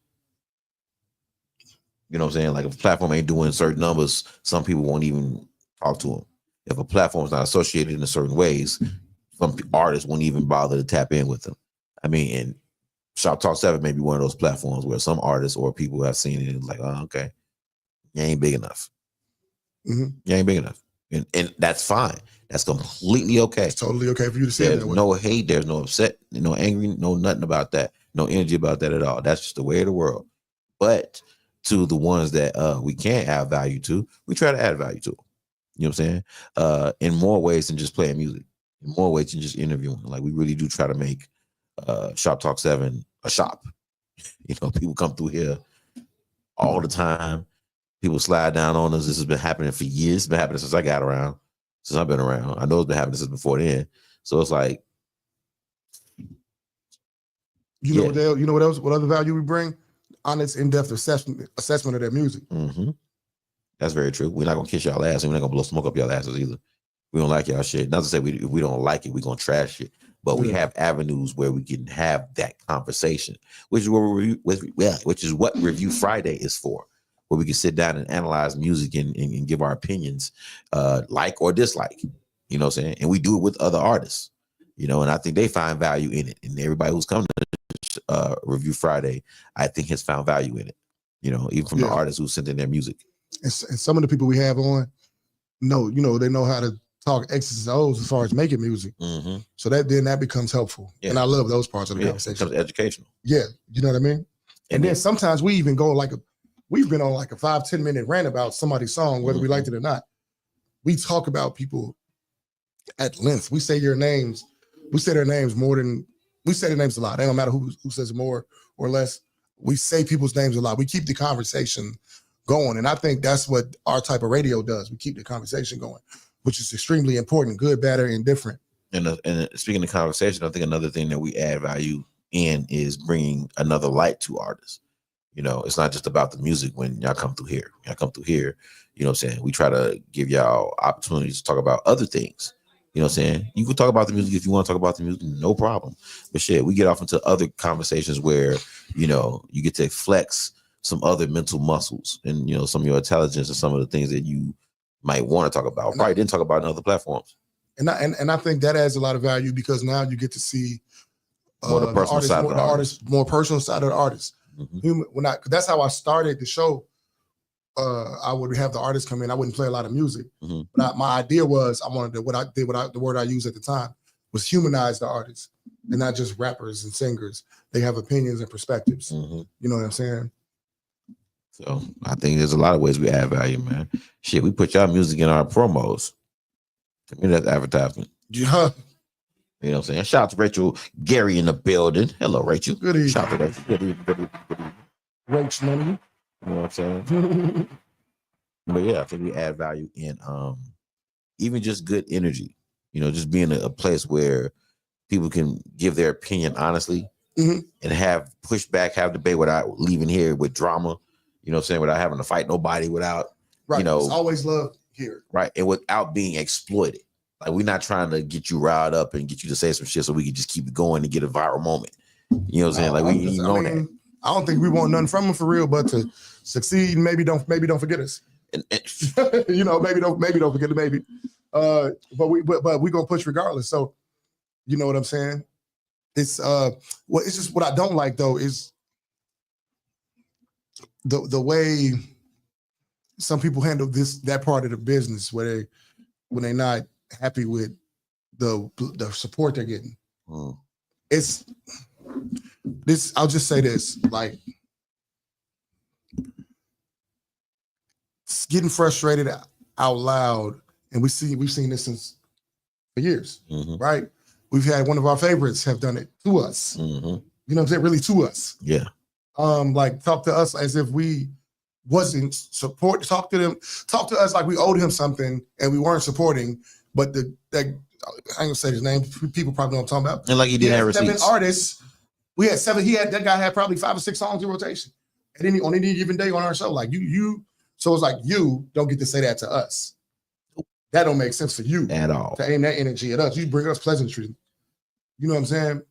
S2: You know what I'm saying? Like if a platform ain't doing certain numbers, some people won't even talk to them. If a platform is not associated in certain ways, some artists won't even bother to tap in with them. I mean, and Shoptalk 7 may be one of those platforms where some artists or people have seen it and like, oh, okay, you ain't big enough. You ain't big enough. And that's fine. That's completely okay.
S3: It's totally okay for you to say
S2: there's
S3: that way.
S2: No hate, there's no upset, no angry, no nothing about that. No energy about that at all. That's just the way of the world. But to the ones that we can't add value to, we try to add value to them. You know what I'm saying? In more ways than just playing music, in more ways than just interviewing. Like we really do try to make Shoptalk 7 a shop. You know, people come through here all the time. People slide down on us. This has been happening for years. It's been happening since I got around, since I've been around. I know it's been happening since before then. So it's like,
S3: you know what else? What other value we bring? Honest, in-depth assessment of their music.
S2: That's very true. We're not gonna kiss y'all ass, and we're not gonna blow smoke up y'all asses either. We don't like y'all shit. Not to say if we don't like it, we're gonna trash it. But we have avenues where we can have that conversation, which is what Review Friday is for, where we can sit down and analyze music and give our opinions, like or dislike. You know what I'm saying? And we do it with other artists, you know, and I think they find value in it. And everybody who's come to Review Friday, I think has found value in it, you know, even from the artists who sent in their music.
S3: And some of the people we have on, they know how to talk X's and O's as far as making music. So that becomes helpful. Yeah. And I love those parts of the conversation. It becomes
S2: educational.
S3: Yeah. You know what I mean? And then sometimes we even go we've been on like a 5-10 minute rant about somebody's song, whether we liked it or not. We talk about people at length. We say their names. We say their names a lot. It don't matter who says it more or less. We say people's names a lot. We keep the conversation going. And I think that's what our type of radio does. We keep the conversation going, which is extremely important, good, bad, or indifferent.
S2: And speaking of conversation, I think another thing that we add value in is bringing another light to artists. You know, it's not just about the music when y'all come through here. You know what I'm saying? We try to give y'all opportunities to talk about other things. You know what I'm saying? You can talk about the music if you want to talk about the music, no problem. But shit, we get off into other conversations where, you know, you get to flex some other mental muscles and, you know, some of your intelligence and some of the things that you might want to talk about. Probably didn't talk about in other platforms.
S3: And I think that adds a lot of value because now you get to see
S2: more the personal side of the artist.
S3: More personal side of the artist. That's how I started the show. I would have the artists come in. I wouldn't play a lot of music, but my idea was I wanted to, the word I used at the time was humanize the artists and not just rappers and singers. They have opinions and perspectives. You know what I'm saying?
S2: So I think there's a lot of ways we add value, man. Shit, we put y'all music in our promos. To me, that's advertisement.
S3: Yeah.
S2: You know what I'm saying? Shout out to Rachel Gary in the building. Hello, Rachel.
S3: Good evening.
S2: Shout out to Rachel. Good evening. Good evening.
S3: Rach money.
S2: You know what I'm saying? But yeah, I think we add value in even just good energy. You know, just being a place where people can give their opinion honestly and have pushback, have debate without leaving here with drama. You know what I'm saying? Without having to fight nobody, without
S3: Right.
S2: you know,
S3: it's always love here.
S2: Right. And without being exploited. Like we're not trying to get you riled up and get you to say some shit so we can just keep it going and get a viral moment. You know what I'm saying? Like we need to know that.
S3: I don't think we want nothing from them for real, but to succeed, maybe don't forget us.
S2: And
S3: you know, maybe don't forget it, maybe. But we gonna push regardless. So you know what I'm saying? It's it's just what I don't like though is the way some people handle that part of the business where when they're not happy with the support they're getting. It's this. I'll just say this: like, it's getting frustrated out loud, and we've seen this for years, right? We've had one of our favorites have done it to us. You know what I'm saying? Really to us.
S2: Yeah.
S3: Like talk to us as if we wasn't support. Talk to us like we owed him something and we weren't supporting. But I ain't gonna say his name. People probably know what I'm talking about.
S2: And like he didn't have receipts.
S3: 7 artists. We had 7. That guy had probably 5 or 6 songs in rotation. And on any given day on our show, like you. So it's like you don't get to say that to us. That don't make sense for you
S2: at all.
S3: To aim that energy at us. You bring us pleasantry. You know what I'm saying?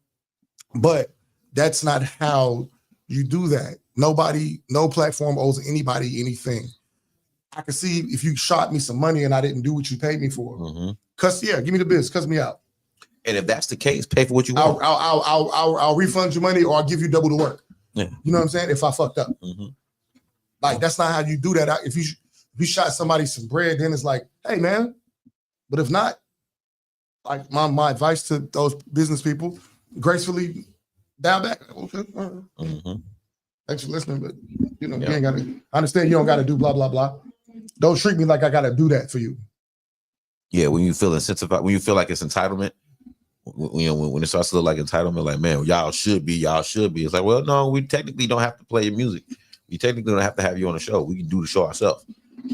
S3: But that's not how you do that. Nobody, no platform owes anybody anything. I can see if you shot me some money and I didn't do what you paid me for. Give me the biz, cuss me out.
S2: And if that's the case, pay for what you want.
S3: I'll refund your money or I'll give you double the work.
S2: Yeah.
S3: You know what I'm saying? If I fucked up. Like that's not how you do that. If you shot somebody some bread, then it's like, hey man. But if not, like my advice to those business people, gracefully dial back. Okay. Thanks for listening, but you know, you ain't gotta understand you don't gotta do blah blah blah. Don't treat me like I gotta do that for you.
S2: Yeah, when you feel incentivized, when you feel like it's entitlement, when it starts to look like entitlement, like man, y'all should be. It's like, well, no, we technically don't have to play your music. We technically don't have to have you on the show. We can do the show ourselves,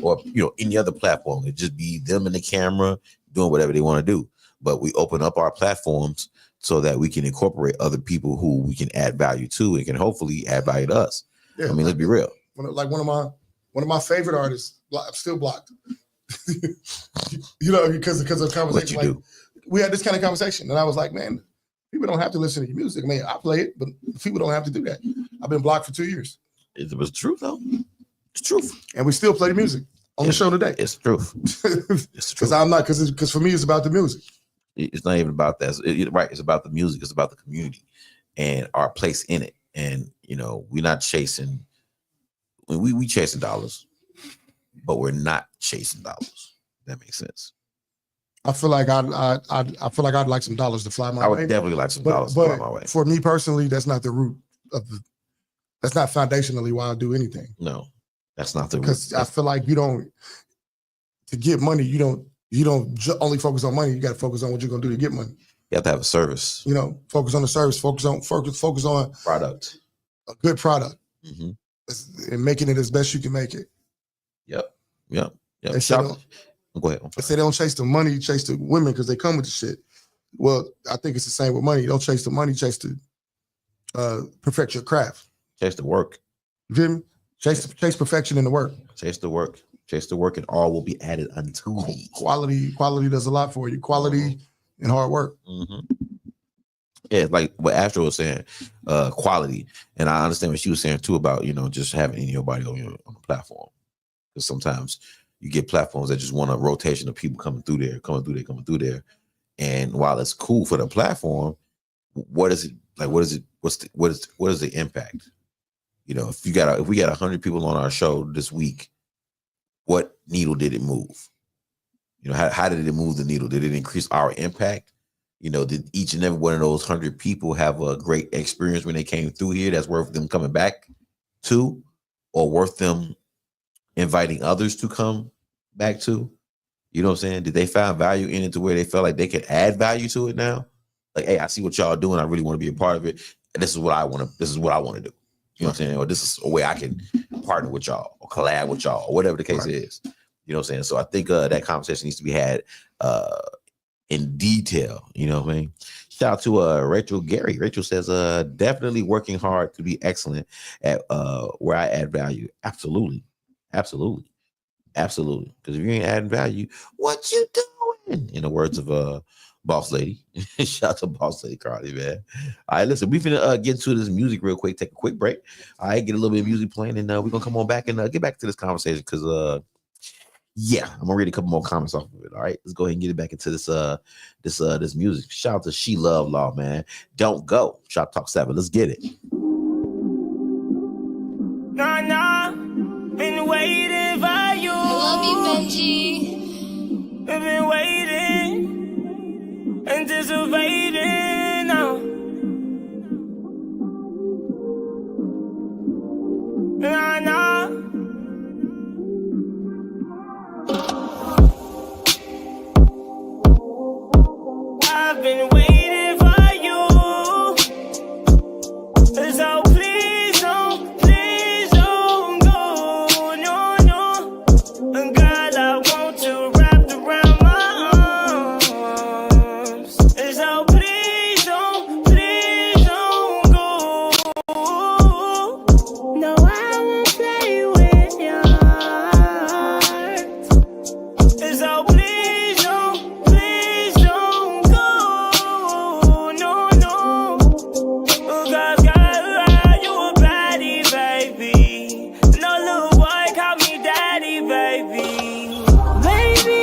S2: or any other platform. It just be them and the camera doing whatever they want to do. But we open up our platforms so that we can incorporate other people who we can add value to and can hopefully add value to us. Yeah, I mean, let's be real.
S3: Like one of my favorite artists, I'm still blocked. Because of conversation. Like, we had this kind of conversation, and I was like, man, people don't have to listen to your music. I mean, I play it, but people don't have to do that. I've been blocked for 2 years.
S2: It was true though. It's truth,
S3: and we still play the music on the show today.
S2: It's truth. It's true.
S3: Because for me, it's about the music.
S2: It's not even about that. Right. It's about the music. It's about the community and our place in it. And, we're not chasing, we chasing dollars, but we're not chasing dollars. That makes sense.
S3: I feel like I'd like some dollars to fly my way.
S2: I would definitely like some dollars to fly my way.
S3: For me personally, that's not the root that's not foundationally why I do anything.
S2: No, that's not the root.
S3: Because I feel like to get money, you don't only focus on money. You got to focus on what you're gonna do to get money.
S2: You have to have a service.
S3: Focus on the service. Focus on
S2: product.
S3: A good product, and making it as best you can make it.
S2: Yep. Go ahead.
S3: They say they don't chase the money, chase the women because they come with the shit. Well, I think it's the same with money. You don't chase the money, chase to perfect your craft.
S2: Chase the work.
S3: You feel me? Chase perfection in the work.
S2: Chase the work. Chase the work, and all will be added unto thee.
S3: Quality does a lot for you. Quality and hard work.
S2: Yeah, like what Astro was saying, quality. And I understand what she was saying too about, just having anybody on the platform. Because sometimes you get platforms that just want a rotation of people coming through there. And while it's cool for the platform, what is it like? What is the impact? If we got 100 people on our show this week, what needle did it move? How did it move the needle? Did it increase our impact? Did each and every one of those 100 people have a great experience when they came through here that's worth them coming back to, or worth them inviting others to come back to? You know what I'm saying? Did they find value in it to where they felt like they could add value to it now? Like, hey, I see what y'all doing. I really want to be a part of it. And this is what I want to. This is what I want to do. You know what I'm saying? Or this is a way I can partner with y'all or collab with y'all or whatever the case is. You know what I'm saying? So I think that conversation needs to be had in detail. You know what I mean? Shout out to Rachel Gary. Rachel says, definitely working hard to be excellent at where I add value. Absolutely. Absolutely. Absolutely. Because if you ain't adding value, what you doing? In the words of Boss Lady. Shout out to Boss Lady Cardi, man. All right, listen, we finna get into this music real quick, take a quick break. All right, get a little bit of music playing, and we're gonna come on back and get back to this conversation because yeah, I'm gonna read a couple more comments off of it. All right, let's go ahead and get it back into this music. Shout out to She Love Law, man. Don't go. Shoptalk 7. Let's get it.
S8: Nah, been waiting for you.
S9: I love you, Benji.
S8: I've been waiting, anticipating now. Nah. I've been waiting for you. So please don't go. No. And girl, I want you wrapped around my arms. So please don't go. No, I won't play with your heart. So please don't go. No. Cause girl, you a baddie, baby. No little boy, call me daddy, baby. Baby,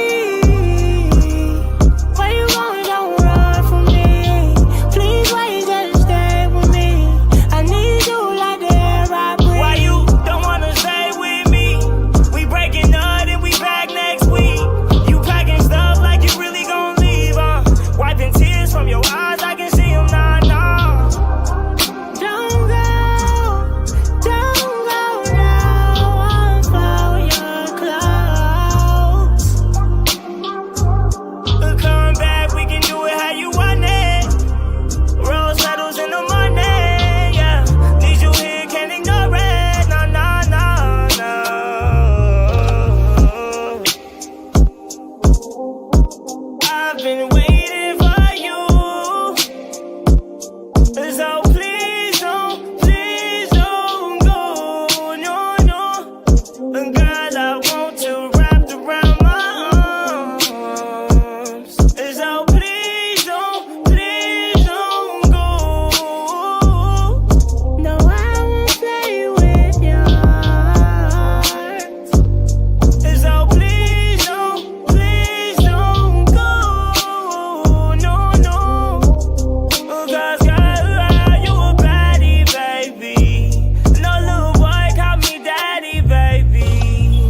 S8: where you going? Don't run from me. Please, why you gotta stay with me? I need you like the air I breathe. Why you don't wanna stay with me? We breaking up and we back next week. You packing stuff like you really gon' leave, wiping tears from your eyes, I can see them, nah. Don't go now, I'll follow your clothes. Come back, we can do it how you want it. Rose petals in the morning, yeah. Need you here, can't ignore it, no. I've been waiting for you. So please don't go. No. And girl, I want you wrapped around my arms. So please don't go. No, I won't play with your heart. So please don't go. No. Cause girl, you a baddie, baby. No little boy, call me daddy, baby.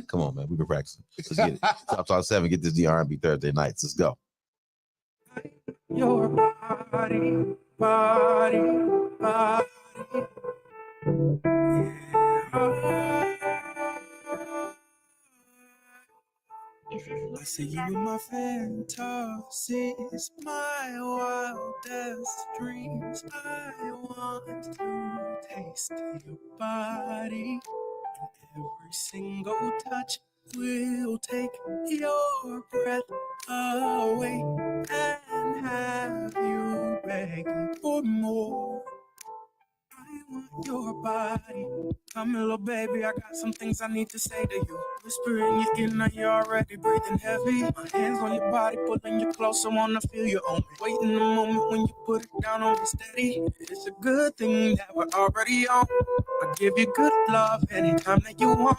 S2: Come on, man. We've been practicing. Let's get it. Shoptalk 7. Get this R&B 3Rzday Nights. Let's go.
S4: Your body. I see you in my fantasies, my wildest dreams. I want to taste your body. And every single touch will take your breath away and have you begging for more. I want your body. Come here, little baby, I got some things I need to say to you. Whisper in your ear, now you're already breathing heavy. My hands on your body, pulling you closer, wanna feel you on me. Waiting the moment when you put it down on me steady. It's a good thing that we're already on. I give you good love anytime that you want.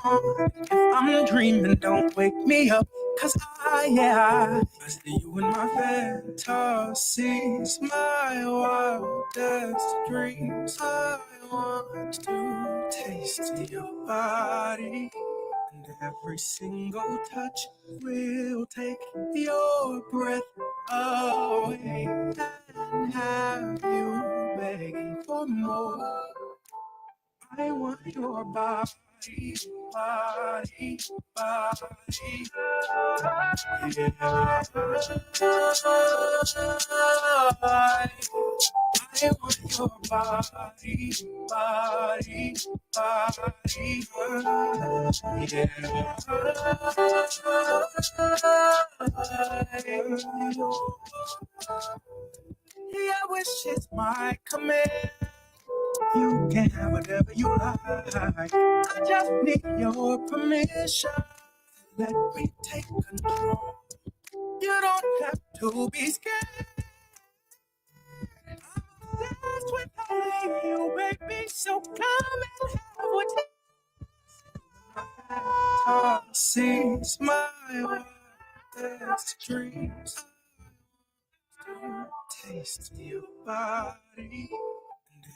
S4: If I'm dreaming, don't wake me up. 'Cause I see you in my fantasies, my wildest dreams. I want to taste your body, and every single touch will take your breath away and have you begging for more. I want your body, body, body. Yeah. I want your body, body, body. Yeah, I wish it's my command. You can have whatever you like. I just need your permission. Let me take control. You don't have to be scared. I'm obsessed with only you, baby. So come and have what you sees my wildest dreams. Taste your body.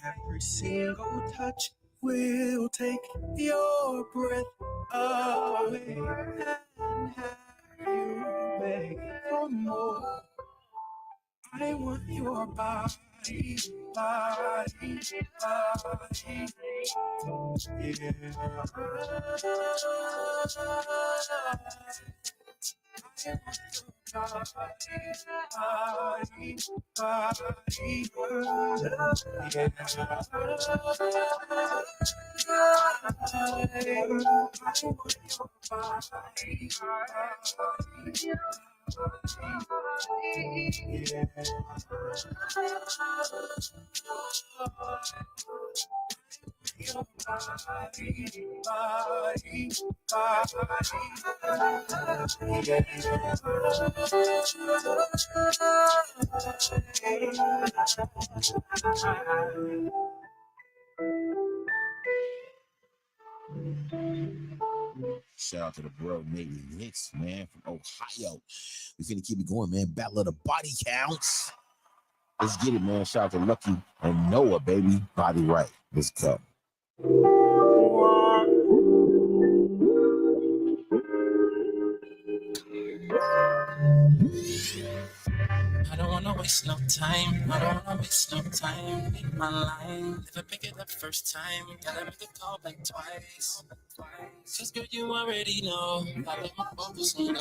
S4: Every single touch will take your breath away and have you begging for more. I want your body, body, body. Yeah.
S2: Shout out to the bro Nit3, man, from Ohio. We finna keep it going, man. Battle of the Body Counts. Let's get it, man. Shout out to Lucky and Noah, baby. Body right. Let's go.
S4: I don't wanna waste no time. I don't wanna waste no time in my line. If I pick it up first time, gotta make a call back twice. Cause girl, you already know I let my focus on.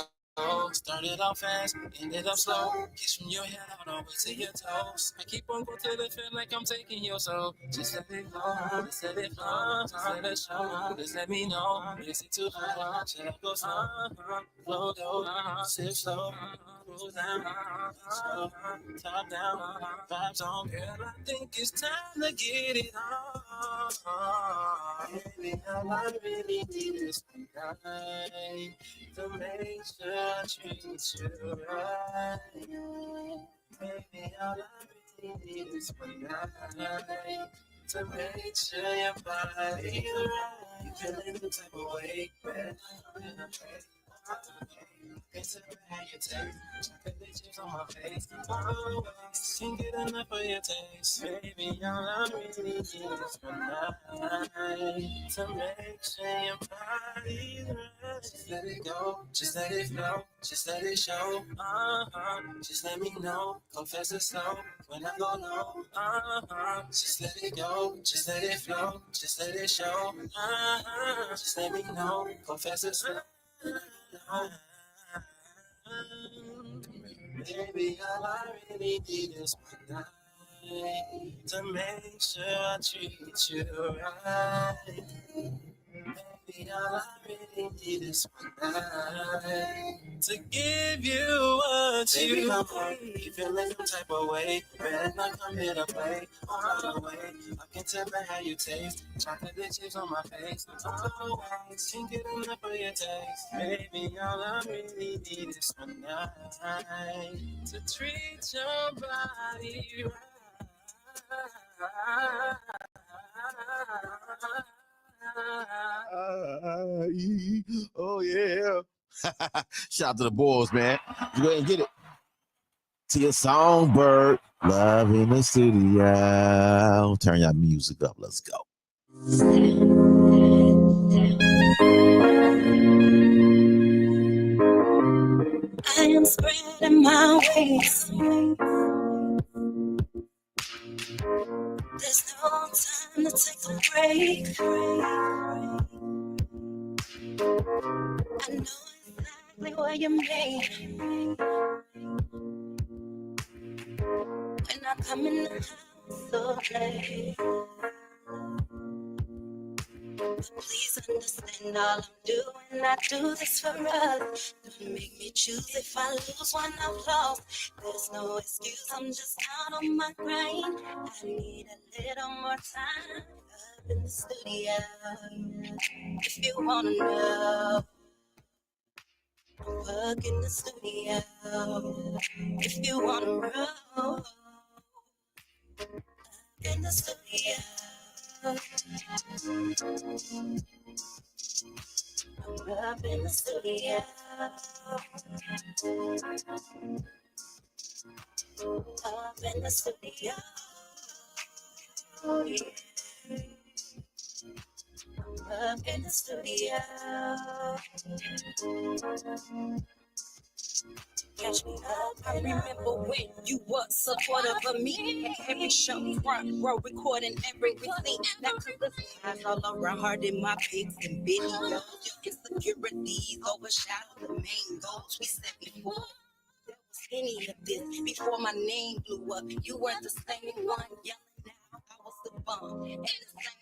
S4: Started off fast, ended up slow. Kiss from your head out all the way to your toes. I keep on going till it feel like I'm taking your soul. Just let it go, just let it flow, just let it show. Just let me know, is it too hard? Should I go slow, slow down, sip slow, cruise down, slow, top down, vibes on. Girl, I think it's time to get it on. Baby, all I really need is tonight to make sure I treat you right. Baby, all I really need is one night to make sure your body right. You feeling the type of way, man. It's how you taste. Chocolate chips on my face. Always can't get enough of your taste. Baby, all I really need is one night to make sure your body's right. Just let it go, just let it flow, just let it show. Just let me know, go fast or slow. When I go low, just let it go, just let it flow, just let it show. Just let me know, go fast or slow. Baby, all I really need is one night to make sure I treat you right. Baby, all I really need is one night to give you what baby, you want. You feeling some type of way, better not come here to play. All the way, I can tell by how you taste. Chocolate chips on my face. Always can't get enough of your taste. Baby, all I really need is one night to treat your body right.
S2: Oh yeah. Shout out to the boys, man. You go ahead and get it. Tia Songbird, love in the studio. Turn your music up. Let's go.
S4: I am spreading my wings. There's no time to take a break. I know exactly what you mean. When I come in the house so late. But please understand all I'm doing. I do this for us. Don't make me choose if I lose when I've lost. There's no excuse, I'm just out on my grind. I need a little more time up in the studio. If you wanna know, I'm working in the studio. If you wanna roll, in the studio. I'm up in the studio. Up in the studio. I'm up in the studio. Catch me up. I remember when you were supportive of me. Every show, front row, recording everything. Now, cause the skies all around, hard in my pics and videos. Your insecurities overshadow the main goals we set before. There was any of this before my name blew up. You were the same one yelling out I was the bomb. And the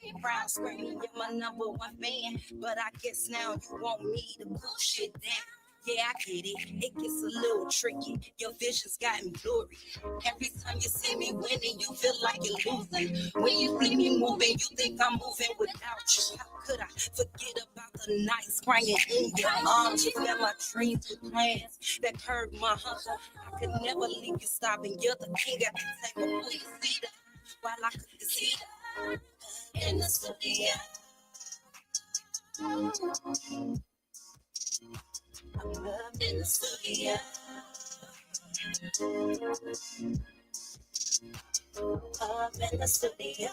S4: same crowd screaming, you're my number one fan. But I guess now you want me to pull shit down. Yeah, I get it. It gets a little tricky. Your vision's gotten blurry. Every time you see me winning, you feel like you're losing. When you see me moving, you think I'm moving without you. How could I forget about the nights crying in your arms? Yeah, my dreams and plans that curved my hunger. I could never leave you stopping. You're the king at the table. Please see that while I could see that in the studio. I'm up in the studio. Up in the studio.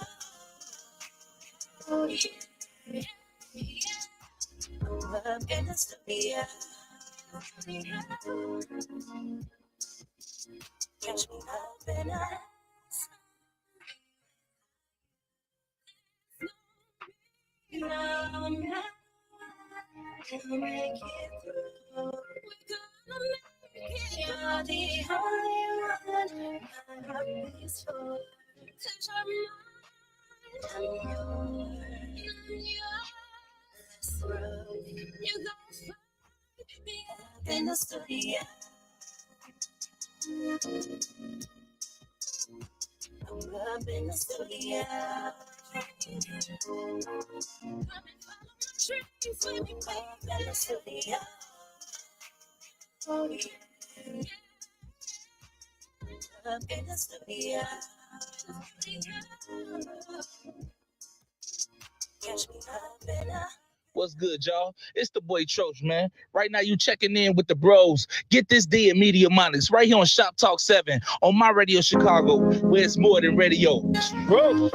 S4: I'm up in the studio. Catch me up in a no, no. We'll make it through. We're gonna make it. You're the only one my heart beats for. Touch our mind and yours. You gon' find me up in the studio. I'm up in the studio. Come and follow my dreams with me, babe, in the studio. Oh yeah. Up in the studio. Catch me up in a.
S10: What's good, y'all? It's the boy Troach, man. Right now, you checking in with the bros. Get this D at Media Monix right here on Shop Talk 7 on my radio Chicago, where it's more than radio. Troach.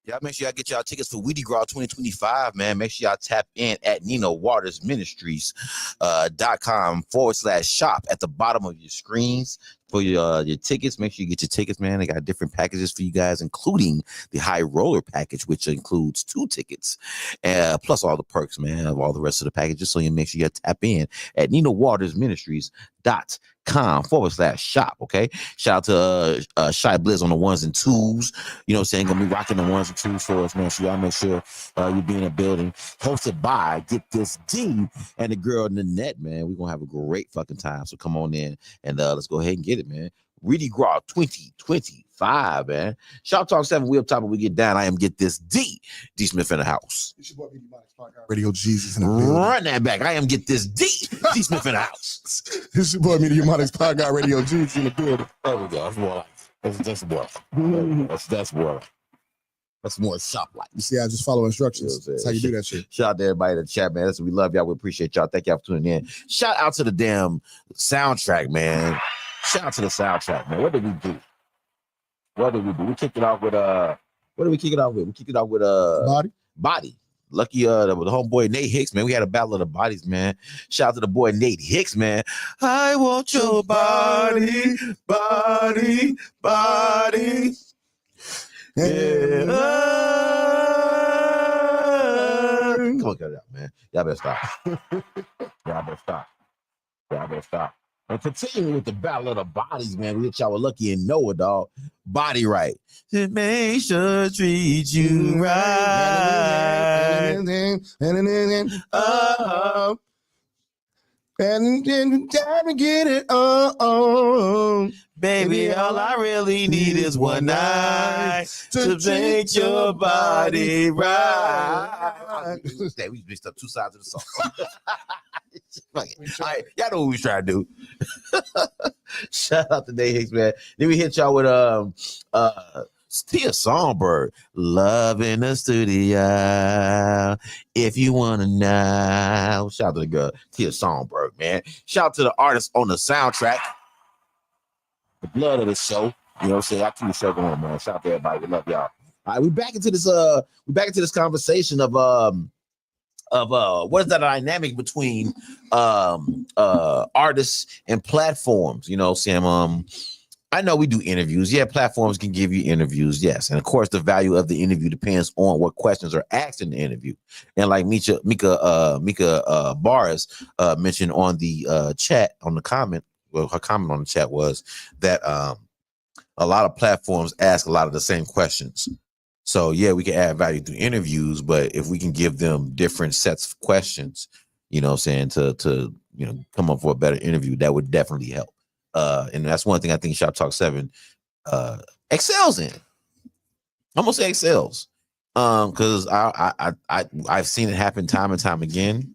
S2: Y'all make sure y'all get y'all tickets for Weedy Graw 2025, man. Make sure y'all tap in at Nina Waters Ministries .com/shop at the bottom of your screens for your tickets. Make sure you get your tickets, man. They got different packages for you guys, including the high roller package, which includes 2 tickets, plus all the perks, man, of all the rest of the packages. So you make sure you tap in at Nina Waters Ministries .com/shop. Okay, shout out to Shy Blizz on the 1s and 2s. You know what I'm saying? Gonna be rocking the 1s and 2s for us, man. So y'all make sure you be in the building. Hosted by Get This D and the girl Nanette, man. We're gonna have a great fucking time. So come on in and let's go ahead and get it, man. Weedy Graw 2025, man. Shop Talk 7, we up top and we get down. I am Get This D Smith in the house.
S3: It's your boy, Radio Jesus in the building.
S2: Run that back. I am Get This D Smith in the house.
S3: It's your boy, Media Monix Podcast Radio Jesus in the building.
S2: There we go. That's more like that's more. That's more. That's more shop like.
S3: You see, I just follow instructions. That's how you do that shit.
S2: Shout out to everybody in the chat, man. We love y'all. We appreciate y'all. Thank y'all for tuning in. Shout out to the damn soundtrack, man. Shout out to the soundtrack, man. What did we do? We kicked it off with what did we kick it off with? We kicked it off with Body. Lucky the homeboy Nate Hicks, man. We had a battle of the bodies, man. Shout out to the boy Nate Hicks, man. I want your body. Yeah. Come on, cut it out, man. Y'all better stop. And continuing with the battle of the bodies, man. We hit y'all with Lucky and Noah, dog. Body right. To make sure treat you right.
S3: And then time to get it on.
S2: Baby, all I really need is one night to make your body right. We mixed up two sides of the song. All right, y'all know what we trying to do. Shout out to Nate Hicks, man. Then we hit y'all with Tia Songbird, Love in the Studio. If you wanna know. Shout out to the girl, Tia Songbird, man. Shout out to the artists on the soundtrack. The blood of the show. You know what I'm saying? I keep the show going, man. Shout out to everybody. We love y'all. All right, we back into this conversation of what is that dynamic between artists and platforms? You know, Sam. I know we do interviews. Yeah, platforms can give you interviews. Yes, and of course, the value of the interview depends on what questions are asked in the interview. And like Mika Barres mentioned on the chat on the comment. Well, her comment on the chat was that a lot of platforms ask a lot of the same questions. So yeah, we can add value through interviews, but if we can give them different sets of questions, you know what I'm saying, to come up for a better interview, that would definitely help. And that's one thing I think Shoptalk 7 excels in. I'm gonna say excels. Because I've seen it happen time and time again.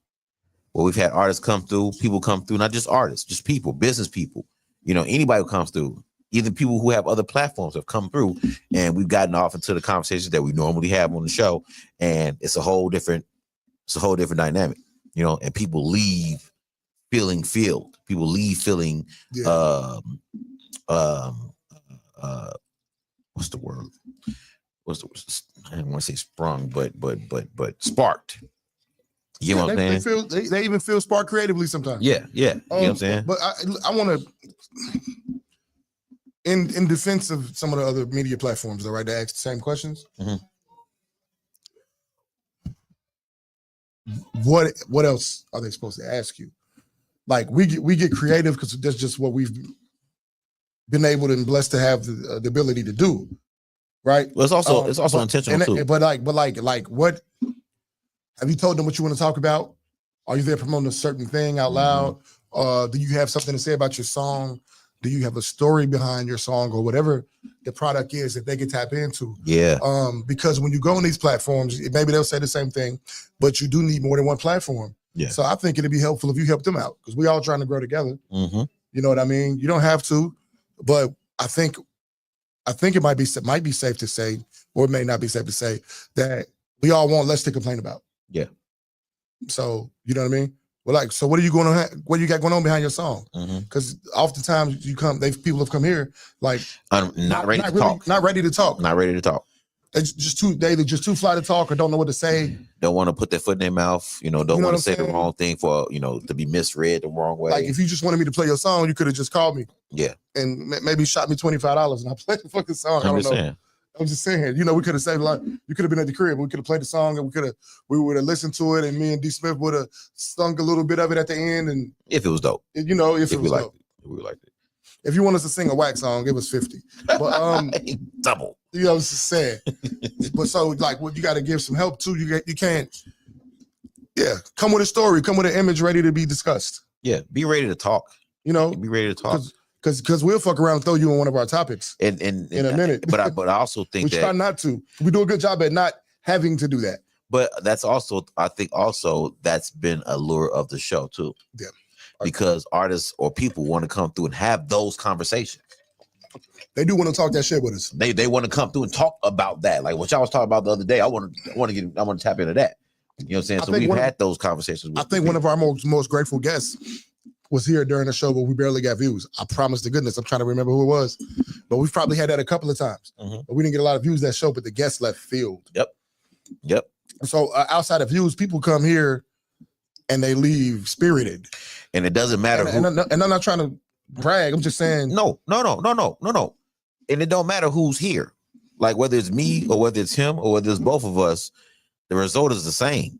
S2: Where we've had artists come through, people come through, not just artists, just people, business people, anybody who comes through, even people who have other platforms have come through, and we've gotten off into the conversations that we normally have on the show, and it's a whole different dynamic, and people leave feeling filled. People leave feeling what's the word? I didn't want to say sprung, but sparked. You know what I'm saying?
S3: They even feel spark creatively sometimes.
S2: Yeah. You know what I'm saying?
S3: But I want to, in defense of some of the other media platforms, though, right, to ask the same questions.
S2: Mm-hmm.
S3: What else are they supposed to ask you? Like we get creative because that's just what we've been able and blessed to have the ability to do, right?
S2: Well, it's also intentional too.
S3: But what? Have you told them what you want to talk about? Are you there promoting a certain thing out loud? Do you have something to say about your song? Do you have a story behind your song or whatever the product is that they can tap into?
S2: Yeah.
S3: Because when you go on these platforms, maybe they'll say the same thing, but you do need more than one platform.
S2: Yeah.
S3: So I think it'd be helpful if you help them out because we all trying to grow together.
S2: Mm-hmm.
S3: You know what I mean? You don't have to, but I think it might be safe to say, or it may not be safe to say, that we all want less to complain about.
S2: Yeah.
S3: So you know what I mean? Well, so what are you going to? What you got going on behind your song? Because oftentimes people have come here like
S2: not ready to talk.
S3: Not ready to talk.
S2: Not ready to talk.
S3: It's just too fly to talk or don't know what to say.
S2: Don't want to put their foot in their mouth. Don't want to say the wrong thing for to be misread the wrong way.
S3: Like if you just wanted me to play your song, you could have just called me.
S2: Yeah.
S3: And maybe shot me $25 and I played the fucking song. I don't know. I'm just saying, we could have saved a lot. You could have been at the crib. We could have played the song and we would have listened to it and me and D Smith would have sung a little bit of it at the end. And
S2: if it was dope.
S3: If it was dope.
S2: We liked it.
S3: If you want us to sing a wax song, it was 50. But
S2: double.
S3: You know what I'm saying? But so you got to give some help too. You can't, come with a story, come with an image ready to be discussed.
S2: Yeah, be ready to talk.
S3: Be
S2: ready to talk.
S3: Because we'll fuck around and throw you on one of our topics in a minute.
S2: But I also think
S3: we try not to. We do a good job at not having to do that.
S2: But that's also, I think that's been a lure of the show too.
S3: Yeah.
S2: Because artists or people want to come through and have those conversations.
S3: They do want to talk that shit with us.
S2: They want to come through and talk about that. Like what y'all was talking about the other day. I want to tap into that. You know what I'm saying? So we've had those conversations.
S3: I think one of our most grateful guests was here during the show, but we barely got views. I promise to goodness, I'm trying to remember who it was, but we've probably had that a couple of times. But we didn't get a lot of views that show, but the guests left field.
S2: Yep.
S3: So outside of views, people come here and they leave spirited.
S2: And it doesn't matter who.
S3: And I'm not trying to brag. I'm just saying.
S2: No. And it don't matter who's here. Like whether it's me or whether it's him or whether it's both of us, the result is the same.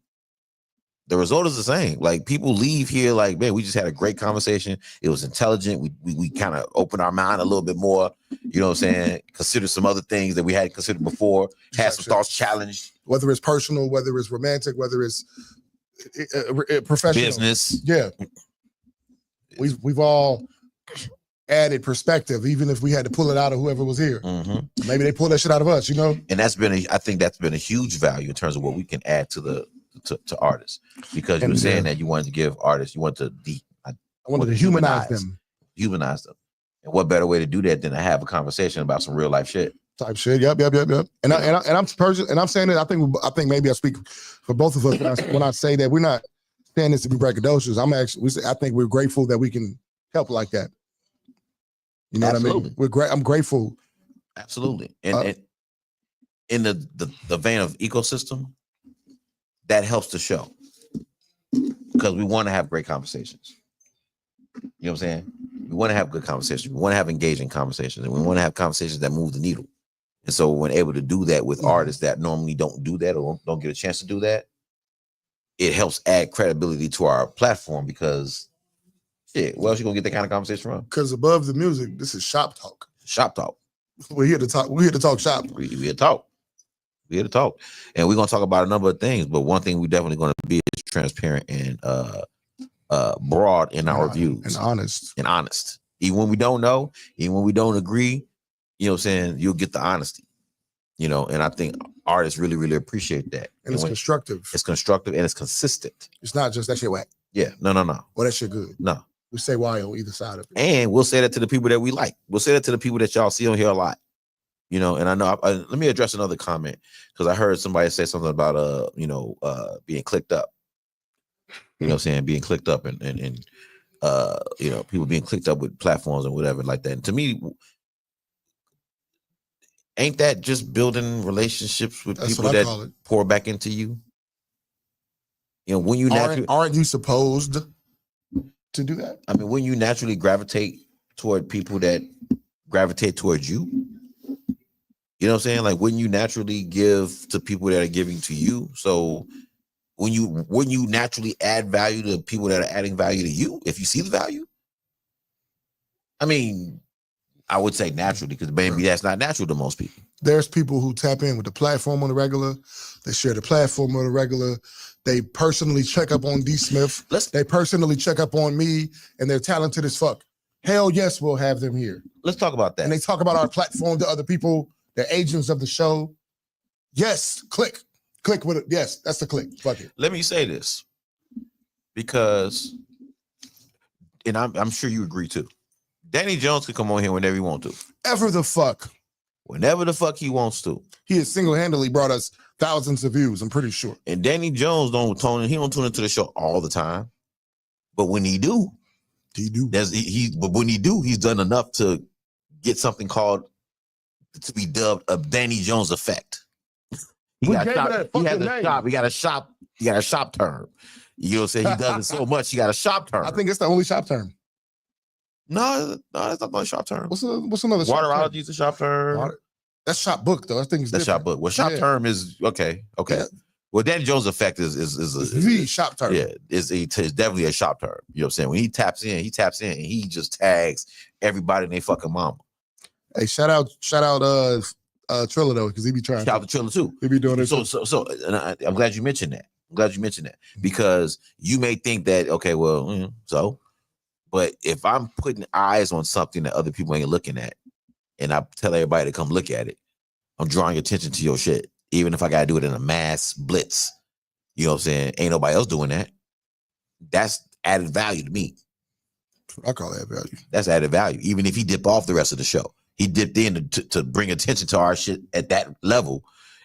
S2: The result is the same. Like people leave here like, man, we just had a great conversation. It was intelligent. We kind of opened our mind a little bit more. You know what I'm saying? Consider some other things that we hadn't considered before. Had some thoughts challenged.
S3: Whether it's personal, whether it's romantic, whether it's professional.
S2: Business.
S3: Yeah. We've all added perspective, even if we had to pull it out of whoever was here. Maybe they pull that shit out of us, you know?
S2: And I think that's been a huge value in terms of what we can add to artists, because you were saying that you wanted to give artists, I wanted to humanize them. And what better way to do that than to have a conversation about some real life shit?
S3: Type shit. Yep. And I'm saying that I think maybe I speak for both of us when I say that we're not saying this to be braggadocious. I think we're grateful that we can help like that. You know
S2: Absolutely.
S3: what I mean? I'm grateful.
S2: Absolutely. And in the vein of ecosystem, that helps the show because we want to have great conversations. You know what I'm saying? We want to have good conversations. We want to have engaging conversations, and we want to have conversations that move the needle. And so when able to do that with artists that normally don't do that or don't get a chance to do that, it helps add credibility to our platform because shit, where else you gonna get that kind of conversation from?
S3: Because above the music, this is Shop Talk.
S2: Shop Talk.
S3: We're here to talk. We're here to talk shop.
S2: We're here to talk. And we're gonna talk about a number of things, but one thing we're definitely gonna be is transparent and broad in our views.
S3: And honest.
S2: Even when we don't know, even when we don't agree, you know what I'm saying, you'll get the honesty. You know, and I think artists really, really appreciate that.
S3: And it's constructive.
S2: It's constructive and it's consistent.
S3: It's not just that shit whack.
S2: Yeah, no.
S3: Well, that shit good.
S2: No.
S3: We say why on either side of it.
S2: And we'll say that to the people that we like. We'll say that to the people that y'all see on here a lot. You know, and I know, let me address another comment because I heard somebody say something about, being clicked up. You know what I'm saying? Being clicked up and people being clicked up with platforms and whatever like that. And to me, ain't that just building relationships with people that pour back into you? You know, when you
S3: aren't you supposed to do that?
S2: I mean, when you naturally gravitate toward people that gravitate towards you, you know what I'm saying? Like, wouldn't you naturally give to people that are giving to you? So wouldn't you naturally add value to people that are adding value to you if you see the value? I mean, I would say naturally, because maybe that's not natural to most people.
S3: There's people who tap in with the platform on the regular. They share the platform on the regular. They personally check up on D. Smith. They personally check up on me, and they're talented as fuck. Hell yes, we'll have them here.
S2: Let's talk about that.
S3: And they talk about our platform to other people. They're agents of the show. Yes, click with it. Yes, that's the click. Fuck it.
S2: Let me say this, because, and I'm sure you agree too. Danny Jones could come on here whenever he wants to. Whenever the fuck he wants to.
S3: He has single-handedly brought us thousands of views, I'm pretty sure.
S2: And Danny Jones don't tune into the show all the time. But when he do, but when he do, he's done enough to get something called, to be dubbed, a Danny Jones effect. He got a shop term. You know what I'm saying? He does it so much, he got a shop term.
S3: I think it's the only shop term.
S2: No, that's not my shop term.
S3: What's another shop term?
S2: Waterology is a shop term.
S3: That's shop book though. I think it's
S2: that's
S3: different.
S2: shop book. Well, shop term is okay. Yeah. Well, Danny Jones effect is
S3: the shop term.
S2: Yeah, it's definitely a shop term. You know what I'm saying? When he taps in and he just tags everybody and they fucking mama.
S3: Hey, shout out Triller though, because he be trying.
S2: Shout out to Triller too.
S3: He be doing it.
S2: So and I'm glad you mentioned that. Because you may think that, okay, well, but if I'm putting eyes on something that other people ain't looking at, and I tell everybody to come look at it, I'm drawing attention to your shit. Even if I gotta do it in a mass blitz. You know what I'm saying? Ain't nobody else doing that. That's added value to me.
S3: I call that value.
S2: That's added value. Even if he dip off the rest of the show. He dipped in to bring attention to our shit at that level,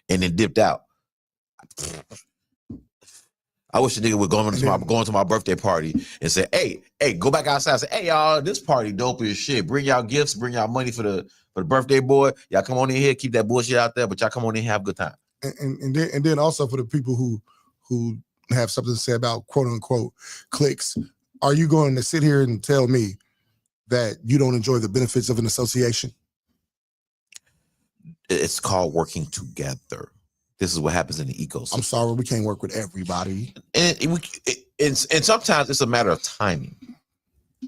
S2: and then dipped out. I wish a nigga would go into my birthday party and say, hey, go back outside and say, hey, y'all, this party dope as shit. Bring y'all gifts, bring y'all money for the birthday boy. Y'all come on in here, keep that bullshit out there, but y'all come on in here, have a good time.
S3: And then also for the people who have something to say about quote unquote clicks, are you going to sit here and tell me that you don't enjoy the benefits of an association?
S2: It's called working together. This is what happens in the ecosystem.
S3: I'm sorry, we can't work with everybody.
S2: And sometimes it's a matter of timing.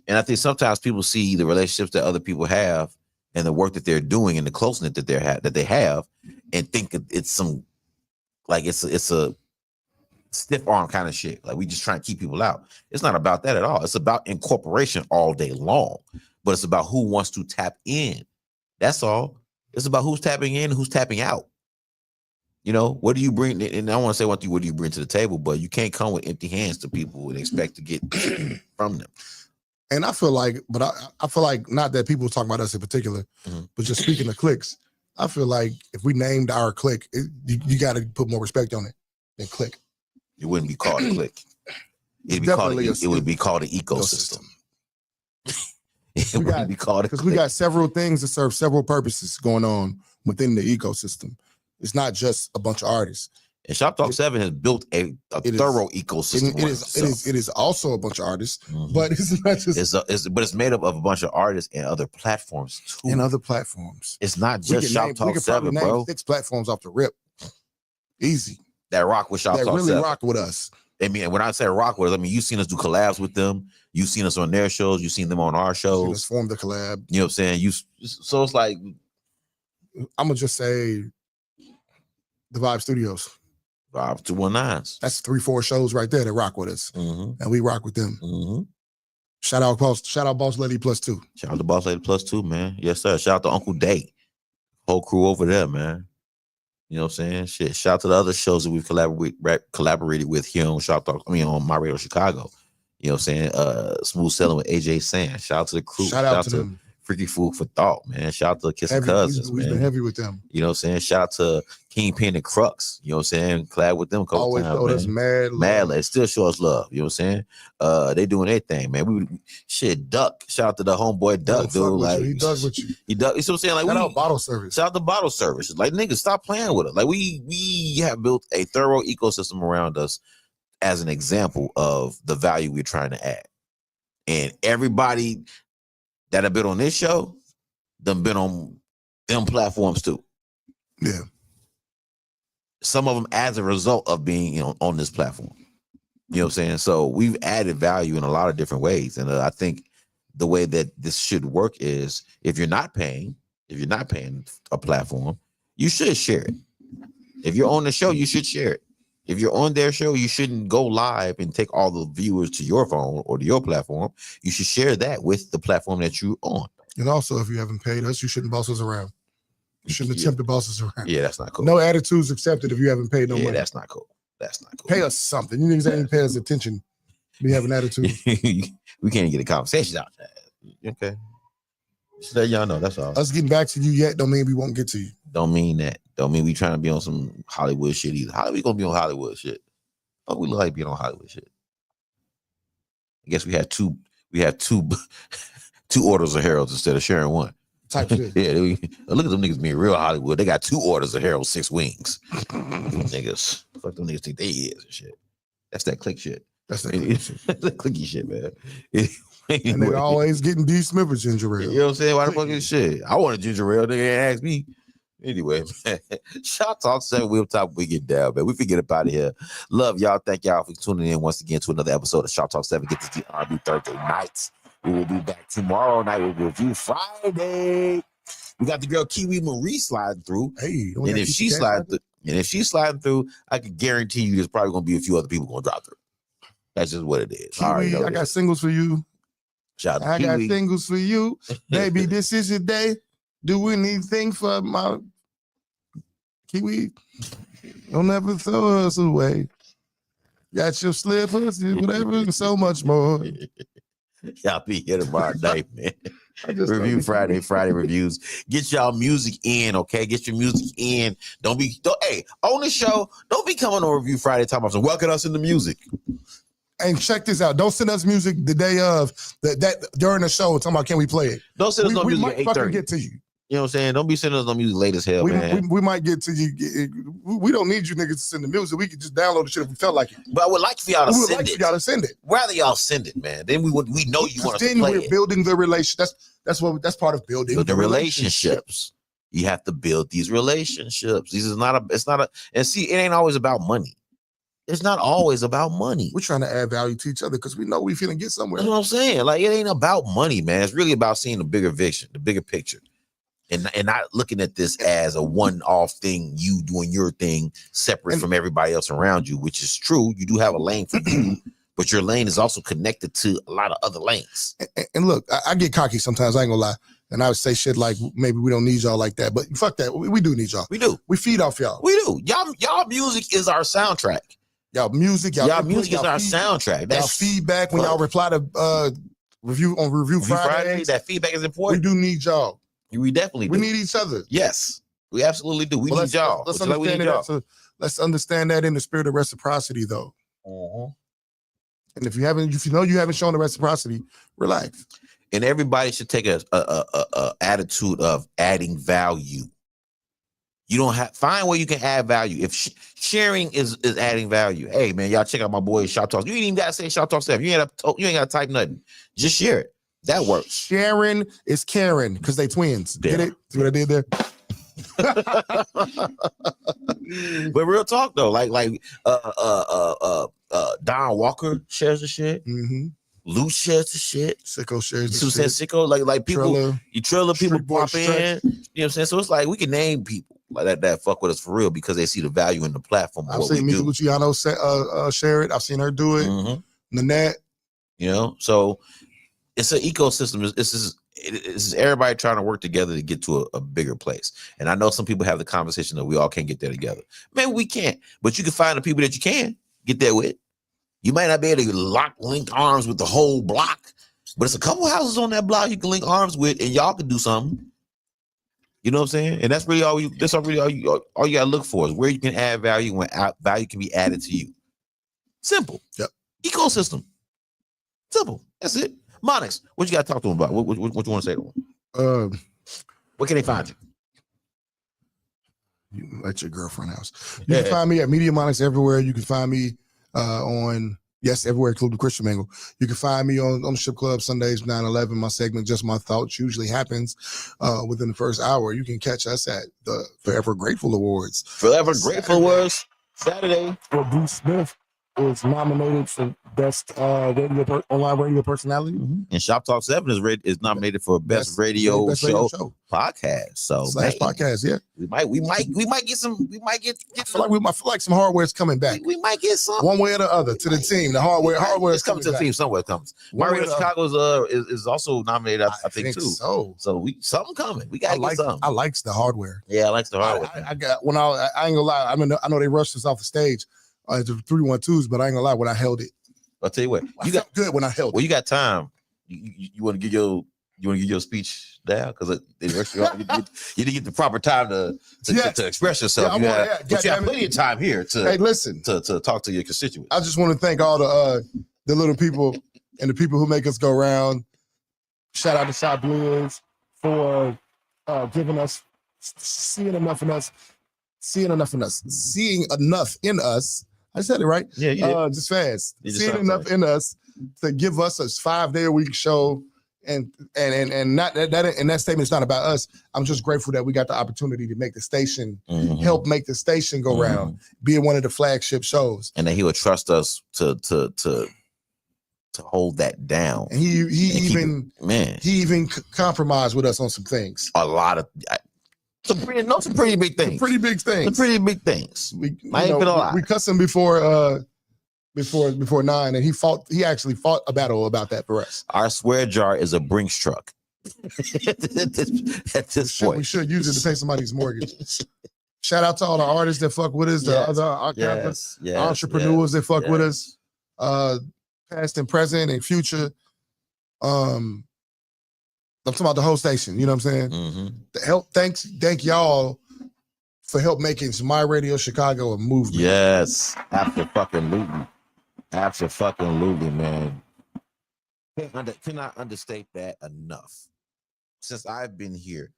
S2: And I think sometimes people see the relationships that other people have and the work that they're doing and the closeness that they have, and think it's some it's a stiff arm kind of shit. Like we just trying to keep people out. It's not about that at all. It's about incorporation all day long, but it's about who wants to tap in. That's all. It's about who's tapping in and who's tapping out. You know, what do you bring? And I want to say one thing, what do you bring to the table? But you can't come with empty hands to people and expect to get from them.
S3: And I feel like, I feel like not that people talk about us in particular, but just speaking of clicks, I feel like if we named our clique, you got to put more respect on it than click.
S2: It wouldn't be called a clique. It would be called an ecosystem. It wouldn't be called a clique.
S3: Because we got several things that serve several purposes going on within the ecosystem. It's not just a bunch of artists.
S2: And Shoptalk 7 has built a thorough ecosystem.
S3: It is also a bunch of artists, but it's not just.
S2: But it's made up of a bunch of artists and other platforms too.
S3: And other platforms.
S2: It's not just Shoptalk 7, bro.
S3: 6 platforms off the rip. Easy.
S2: That rock with Shoptalk 7.
S3: That really rock with us.
S2: I mean, when I say rock with us, I mean, you've seen us do collabs with them. You've seen us on their shows. You've seen them on our shows.
S3: Let's form the collab.
S2: You know what I'm saying? So it's like,
S3: I'm gonna just say, the Vibe Studios.
S2: Vibe 219s.
S3: That's 3-4 shows right there that rock with us, and we rock with them. Shout out Boss Lady +2.
S2: Shout out to Boss Lady +2, man. Yes, sir. Shout out to Uncle Day, whole crew over there, man. You know what I'm saying? Shit. Shout out to the other shows that we've collaborated with here on Shoptalk. I mean, on My Radio Chicago. You know what I'm saying? Smooth Selling with AJ Sand. Shout out to the crew.
S3: Shout out to them.
S2: Freaky Food for Thought, man. Shout out to Kissing Cousins,
S3: we've been heavy with them.
S2: You know what I'm saying? Shout out to Kingpin and Crux. You know what I'm saying? Collab with them a couple
S3: Always
S2: times.
S3: Always showed us mad love.
S2: Still show us love. You know what I'm saying? They doing their thing, man. Duck. Shout out to the homeboy Duck, dude. Like
S3: he does with you.
S2: He does. You know what I'm saying? Like
S3: shout out Bottle Service.
S2: Shout out to Bottle Service. Like niggas, stop playing with it. Like we have built a thorough ecosystem around us as an example of the value we're trying to add. And everybody that have been on this show, them been on them platforms too.
S3: Yeah.
S2: Some of them as a result of being on this platform. You know what I'm saying? So we've added value in a lot of different ways. And I think the way that this should work is if you're not paying a platform, you should share it. If you're on the show, you should share it. If you're on their show, you shouldn't go live and take all the viewers to your phone or to your platform. You should share that with the platform that you're on.
S3: And also, if you haven't paid us, you shouldn't boss us around. You shouldn't attempt to boss us around.
S2: Yeah, that's not cool.
S3: No attitudes accepted if you haven't paid no money.
S2: Yeah, that's not cool. That's not cool.
S3: Pay us something. You niggas ain't pay us attention. We have an attitude.
S2: We can't get a conversation out there. Okay. Just let y'all know. That's all.
S3: Us getting back to you yet don't mean we won't get to you.
S2: Don't mean that. Don't mean we trying to be on some Hollywood shit either. How are we gonna be on Hollywood shit? Oh, we look like being on Hollywood shit. I guess we had two orders of Heralds instead of sharing one.
S3: Type shit.
S2: Yeah, look at them niggas being real Hollywood. They got 2 orders of Herald, 6 wings. Niggas, fuck them niggas think they is and shit. That's that click shit.
S3: That's that click shit.
S2: That's that clicky shit, man.
S3: And they're always getting D. Smith or ginger ale.
S2: You know what I'm saying? Why the fuck is shit? I want a ginger ale. Nigga ain't ask me. Anyway, man. Shoptalk 7, we'll talk, we get down, man. We forget about it here. Love y'all. Thank y'all for tuning in once again to another episode of Shoptalk 7. Get to the R&B 3Rzday Nit3. We will be back tomorrow night with Review Friday. We got the girl Kiwi Marie sliding through.
S3: Hey,
S2: and if she's sliding through, I can guarantee you there's probably gonna be a few other people gonna drop through. That's just what it is.
S3: Kiwi, I got singles for you.
S2: Shout out to
S3: I
S2: Kiwi.
S3: got singles for you. Baby, this is your day. Do anything for my Kiwi. Don't ever throw us away. Got your slippers, whatever, and so much more.
S2: Y'all be here tomorrow night, man. Review Friday reviews. Get y'all music in, okay? Get your music in. Hey, on the show, don't be coming on Review Friday talking about some welcome us in the music.
S3: And check this out. Don't send us music the day of that during the show talking about can we play it.
S2: Don't send us no music at 8:30.
S3: Fucking get to you.
S2: You know what I'm saying? Don't be sending us no music late as hell, man.
S3: We might get to you. We don't need you niggas to send the music. We could just download the shit if we felt like it.
S2: But I would like for y'all to send it.
S3: Y'all to send it.
S2: Rather y'all send it, man. Then we know you want us to play it.
S3: Then we're building the relation. That's part of building
S2: the relationships. You have to build these relationships. And see, it ain't always about money. It's not always about money.
S3: We're trying to add value to each other because we know we finna get somewhere.
S2: That's what I'm saying. Like, it ain't about money, man. It's really about seeing the bigger vision, the bigger picture. And not looking at this as a one-off thing, you doing your thing separate from everybody else around you, which is true. You do have a lane for you, but your lane is also connected to a lot of other lanes.
S3: And look, I get cocky sometimes, I ain't gonna lie. And I would say shit like, maybe we don't need y'all like that. But fuck that. We do need y'all.
S2: We do.
S3: We feed off y'all.
S2: We do. Y'all music is our soundtrack.
S3: Y'all music is our
S2: soundtrack.
S3: That's feedback when y'all reply to Review Friday.
S2: That feedback is important.
S3: We do need y'all.
S2: We definitely do.
S3: We need each other.
S2: Yes, we absolutely do. We need y'all.
S3: Let's understand that in the spirit of reciprocity, though. And if you know you haven't shown the reciprocity, relax.
S2: And everybody should take a attitude of adding value. You don't find where you can add value. If sharing is adding value, hey man, y'all check out my boy Shoptalk. You ain't even gotta say Shoptalk 7. You ain't gotta type nothing. Just share it. That works.
S3: Sharon is Karen because they twins.
S2: Yeah.
S3: Get it? See what I did there?
S2: But real talk though, like Don Walker shares the shit.
S3: Mm-hmm.
S2: Lou shares the shit.
S3: Sicko shares
S2: the shit. Sicko, like people, Trilla people pop in.
S3: Stretch.
S2: You know what I'm saying? So it's like we can name people like that fuck with us for real because they see the value in the platform.
S3: I've seen Mika Luciano share it. I've seen her do it.
S2: Mm-hmm.
S3: Nanette.
S2: You know, so it's an ecosystem. This is everybody trying to work together to get to a bigger place. And I know some people have the conversation that we all can't get there together. Maybe we can't, but you can find the people that you can get there with. You might not be able to link arms with the whole block, but it's a couple houses on that block you can link arms with, and y'all can do something. You know what I'm saying? And that's really all you gotta look for is where you can add value when value can be added to you. Simple.
S3: Yep.
S2: Ecosystem. Simple. That's it. Monix, what you got to talk to them about? What you want to say to them? Where can they find you?
S3: You at your girlfriend's house. You can find me at Media Monix everywhere. You can find me everywhere, including Christian Mingle. You can find me on the Ship Club Sundays 9/11. My segment, Just My Thoughts, usually happens within the first hour. You can catch us at the Forever Grateful Awards.
S2: Forever Grateful Awards Saturday.
S3: Where Bruce Smith is nominated for best online radio personality.
S2: Mm-hmm. And Shop Talk 7 is nominated for best radio show podcast. So
S3: podcast, yeah.
S2: We might get some. I
S3: feel like some hardware is coming back.
S2: We might get some
S3: one way or the other to the team. The hardware
S2: is coming to the team somewhere. Comes. Mario Chicago's is also nominated. I think too. So something coming. We gotta get something.
S3: I likes the hardware.
S2: Yeah, I likes the hardware.
S3: I ain't gonna lie. I know they rushed us off the stage. The 312s, but I ain't gonna lie. When I held it,
S2: I'll tell you what.
S3: You got good when I held it.
S2: Well, you got time. You want to give your speech down because you didn't get the proper time to express yourself. But you have plenty of time here to talk to your constituents.
S3: I just want to thank all the little people and the people who make us go around. Shout out to Shop Blues for giving us, seeing enough in us. I said it right.
S2: Yeah.
S3: Just fast. Seeing enough in us to give us a 5-day-a-week show, and not that statement is not about us. I'm just grateful that we got the opportunity to make the station, help make the station go round, being one of the flagship shows,
S2: and that he would trust us to hold that down.
S3: And he even compromised with us on some things.
S2: A lot of. Some pretty big things.
S3: Some pretty big things. We cussed him before 9, and he actually fought a battle about that for us.
S2: Our swear jar is a Brinks truck. at this point.
S3: We should use it to pay somebody's mortgage. Shout out to all the artists that fuck with us, the other entrepreneurs that fuck with us, past and present and future. I'm talking about the whole station. You know what I'm saying?
S2: Mm-hmm.
S3: Thank y'all for help making My Radio Chicago a movement.
S2: Yes, absolutely, man. Cannot understate that enough. Since I've been here,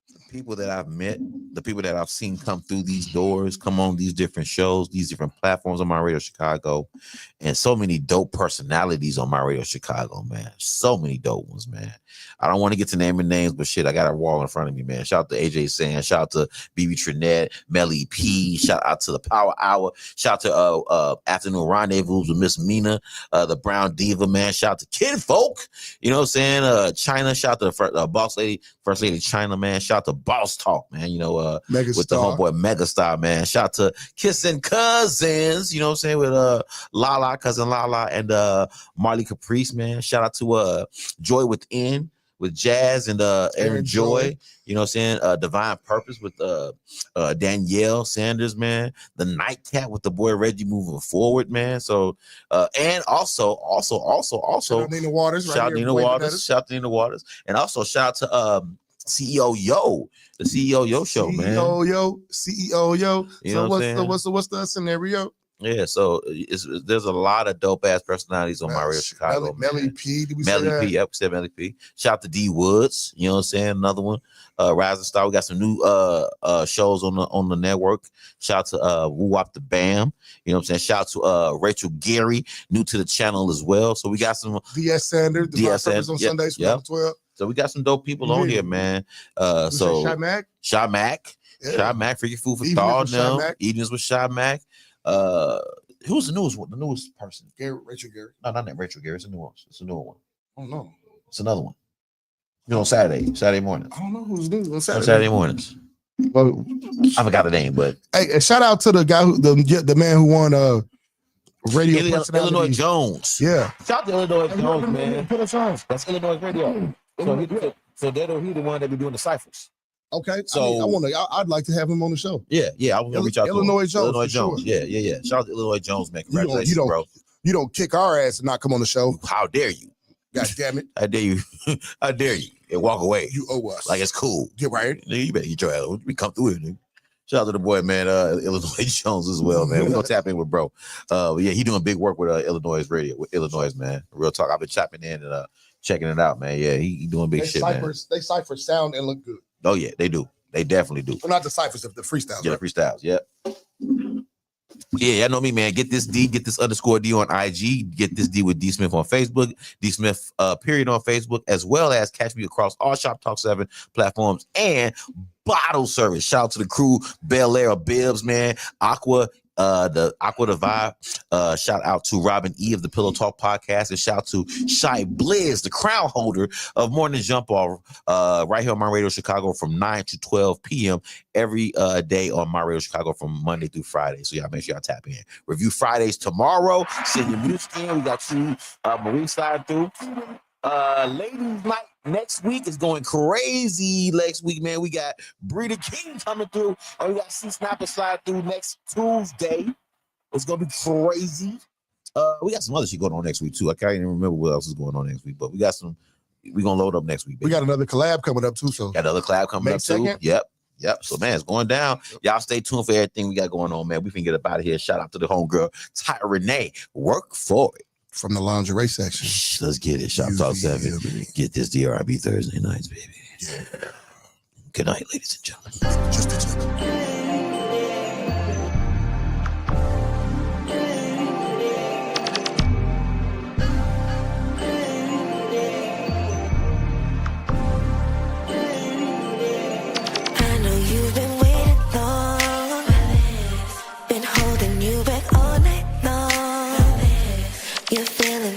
S2: the people that I've met, the people that I've seen come through these doors, come on these different shows, these different platforms on My Radio Chicago, and so many dope personalities on My Radio Chicago, man. So many dope ones, man. I don't want to get to naming names, but shit, I got a wall in front of me, man. Shout out to AJ Sand, shout out to BB Trinette, Melly P, shout out to the Power Hour, shout out to Afternoon Rendezvous with Miss Mina, the Brown Diva, man. Shout out to Kinfolk, you know what I'm saying? China, shout out to the boss lady, First Lady China, man. Shout out to Boss Talk, man. You know, with the homeboy Megastar, man. Shout out to Kissing Cousins, you know what I'm saying? With Lala, cousin Lala, and Marley Caprice, man. Shout out to Joy Within with Jazz and Aaron Joy, you know what I'm saying? Divine Purpose with Danielle Sanders, man. The Nightcap with the boy Reggie moving forward, man. So and also shout out Nina Waters, shout out Nina Waters, and also shout out to CEO Yo, the CEO Yo show, man. CEO Yo. You know what's the scenario? Yeah, so there's a lot of dope ass personalities on My Radio Chicago. Melly P, did we say that? P, yep, we said Melly P. Shout out to D Woods, you know what I'm saying? Another one. Rising Star. We got some new shows on the network. Shout out to Woo Wop the Bam, you know what I'm saying? Shout out to Rachel Gary, new to the channel as well. So we got some DS Sanders, Divine Purpose on Sundays from 12. So we got some dope people on here, man. So Shy Mac, Freaky Food for Thought now. Evenings with Shy Mac. Who's the newest one? The newest person? Rachel Gary. No, not that Rachel Gary. It's a new one. It's a newer one. I don't know. It's another one. You know, on Saturday mornings. I don't know who's new on Saturday mornings. Well, I forgot the name, but hey, shout out to the guy the man who won radio Illinois Jones. Yeah. Shout out to Illinois Jones, man. Put us on. That's Illinois Radio. So he the one that be doing the ciphers. Okay, so I'd like to have him on the show. Yeah, I want to reach out to Illinois Jones. Sure. Yeah. Shout out to Illinois Jones, man. Congratulations, bro. You don't kick our ass and not come on the show. How dare you? God damn it! I dare you. I dare you. And walk away. You owe us. Like it's cool. Get right. You better get your ass. We come through here, nigga. Shout out to the boy, man. Illinois Jones as well, man. We're gonna tap in with bro. Yeah, he doing big work with Illinois Radio, with Illinois, man. Real talk. I've been chopping in and checking it out, man. Yeah, he doing big shit, man. They cipher sound and look good. Oh yeah, they do. They definitely do. Well, not the ciphers, the freestyles. Yeah, right? The freestyles. Yep. Yeah, I know me, man. Get this D, get this _D on IG, get this D with D Smith on Facebook, D Smith period on Facebook, as well as catch me across all Shoptalk 7 platforms and bottle service. Shout out to the crew, Bel Air Bibs, man, Aqua. The Aqua the Vibe. Shout out to Robin E of the Pillow Talk podcast, and shout out to Shy Blizz, the crown holder of Morning Jump Off, right here on My Radio Chicago from 9 to 12 p.m. every day on My Radio Chicago from Monday through Friday. So y'all make sure y'all tap in. Review Fridays tomorrow. Send your music in. We got you, Marie slide through. Ladies night next week is going crazy. Next week, man, we got Breeder King coming through, and we got C Snapper slide through next Tuesday. It's gonna be crazy. We got some other shit going on next week too. I can't even remember what else is going on next week, but we got some. We're gonna load up next week, baby. We got another collab coming up too. So got another collab coming up too. Yep. So man, it's going down. Y'all stay tuned for everything we got going on, man. We can get up out of here. Shout out to the homegirl, Ty Renee. Work for it. From the lingerie section. Let's get it. Shoptalk 7. Get this R&B Thursday nights, baby. Yeah. Good night, ladies and gentlemen. Just a gentleman.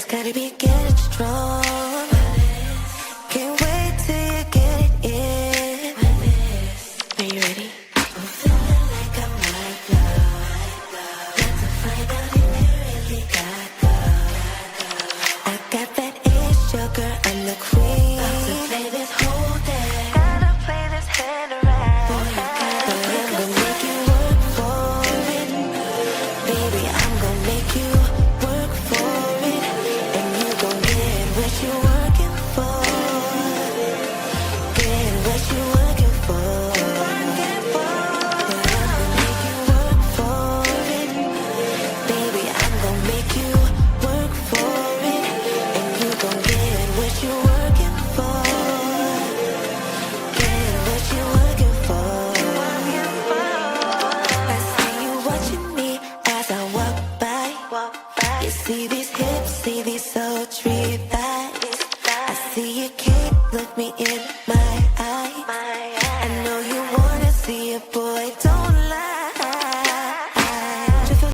S11: Gotta be getting strong. Can't wait till you get it in. Are you ready? I'm feeling like I'm like love. Got to find out if you really got love. I got that itch, sugar, I'm the queen. About to play this whole day. Gotta play this hand around. But I'm gonna make you work for it. Baby, I'm gonna make you work for it. What you working You see these hips, see these sultry thighs. I see you can't look me in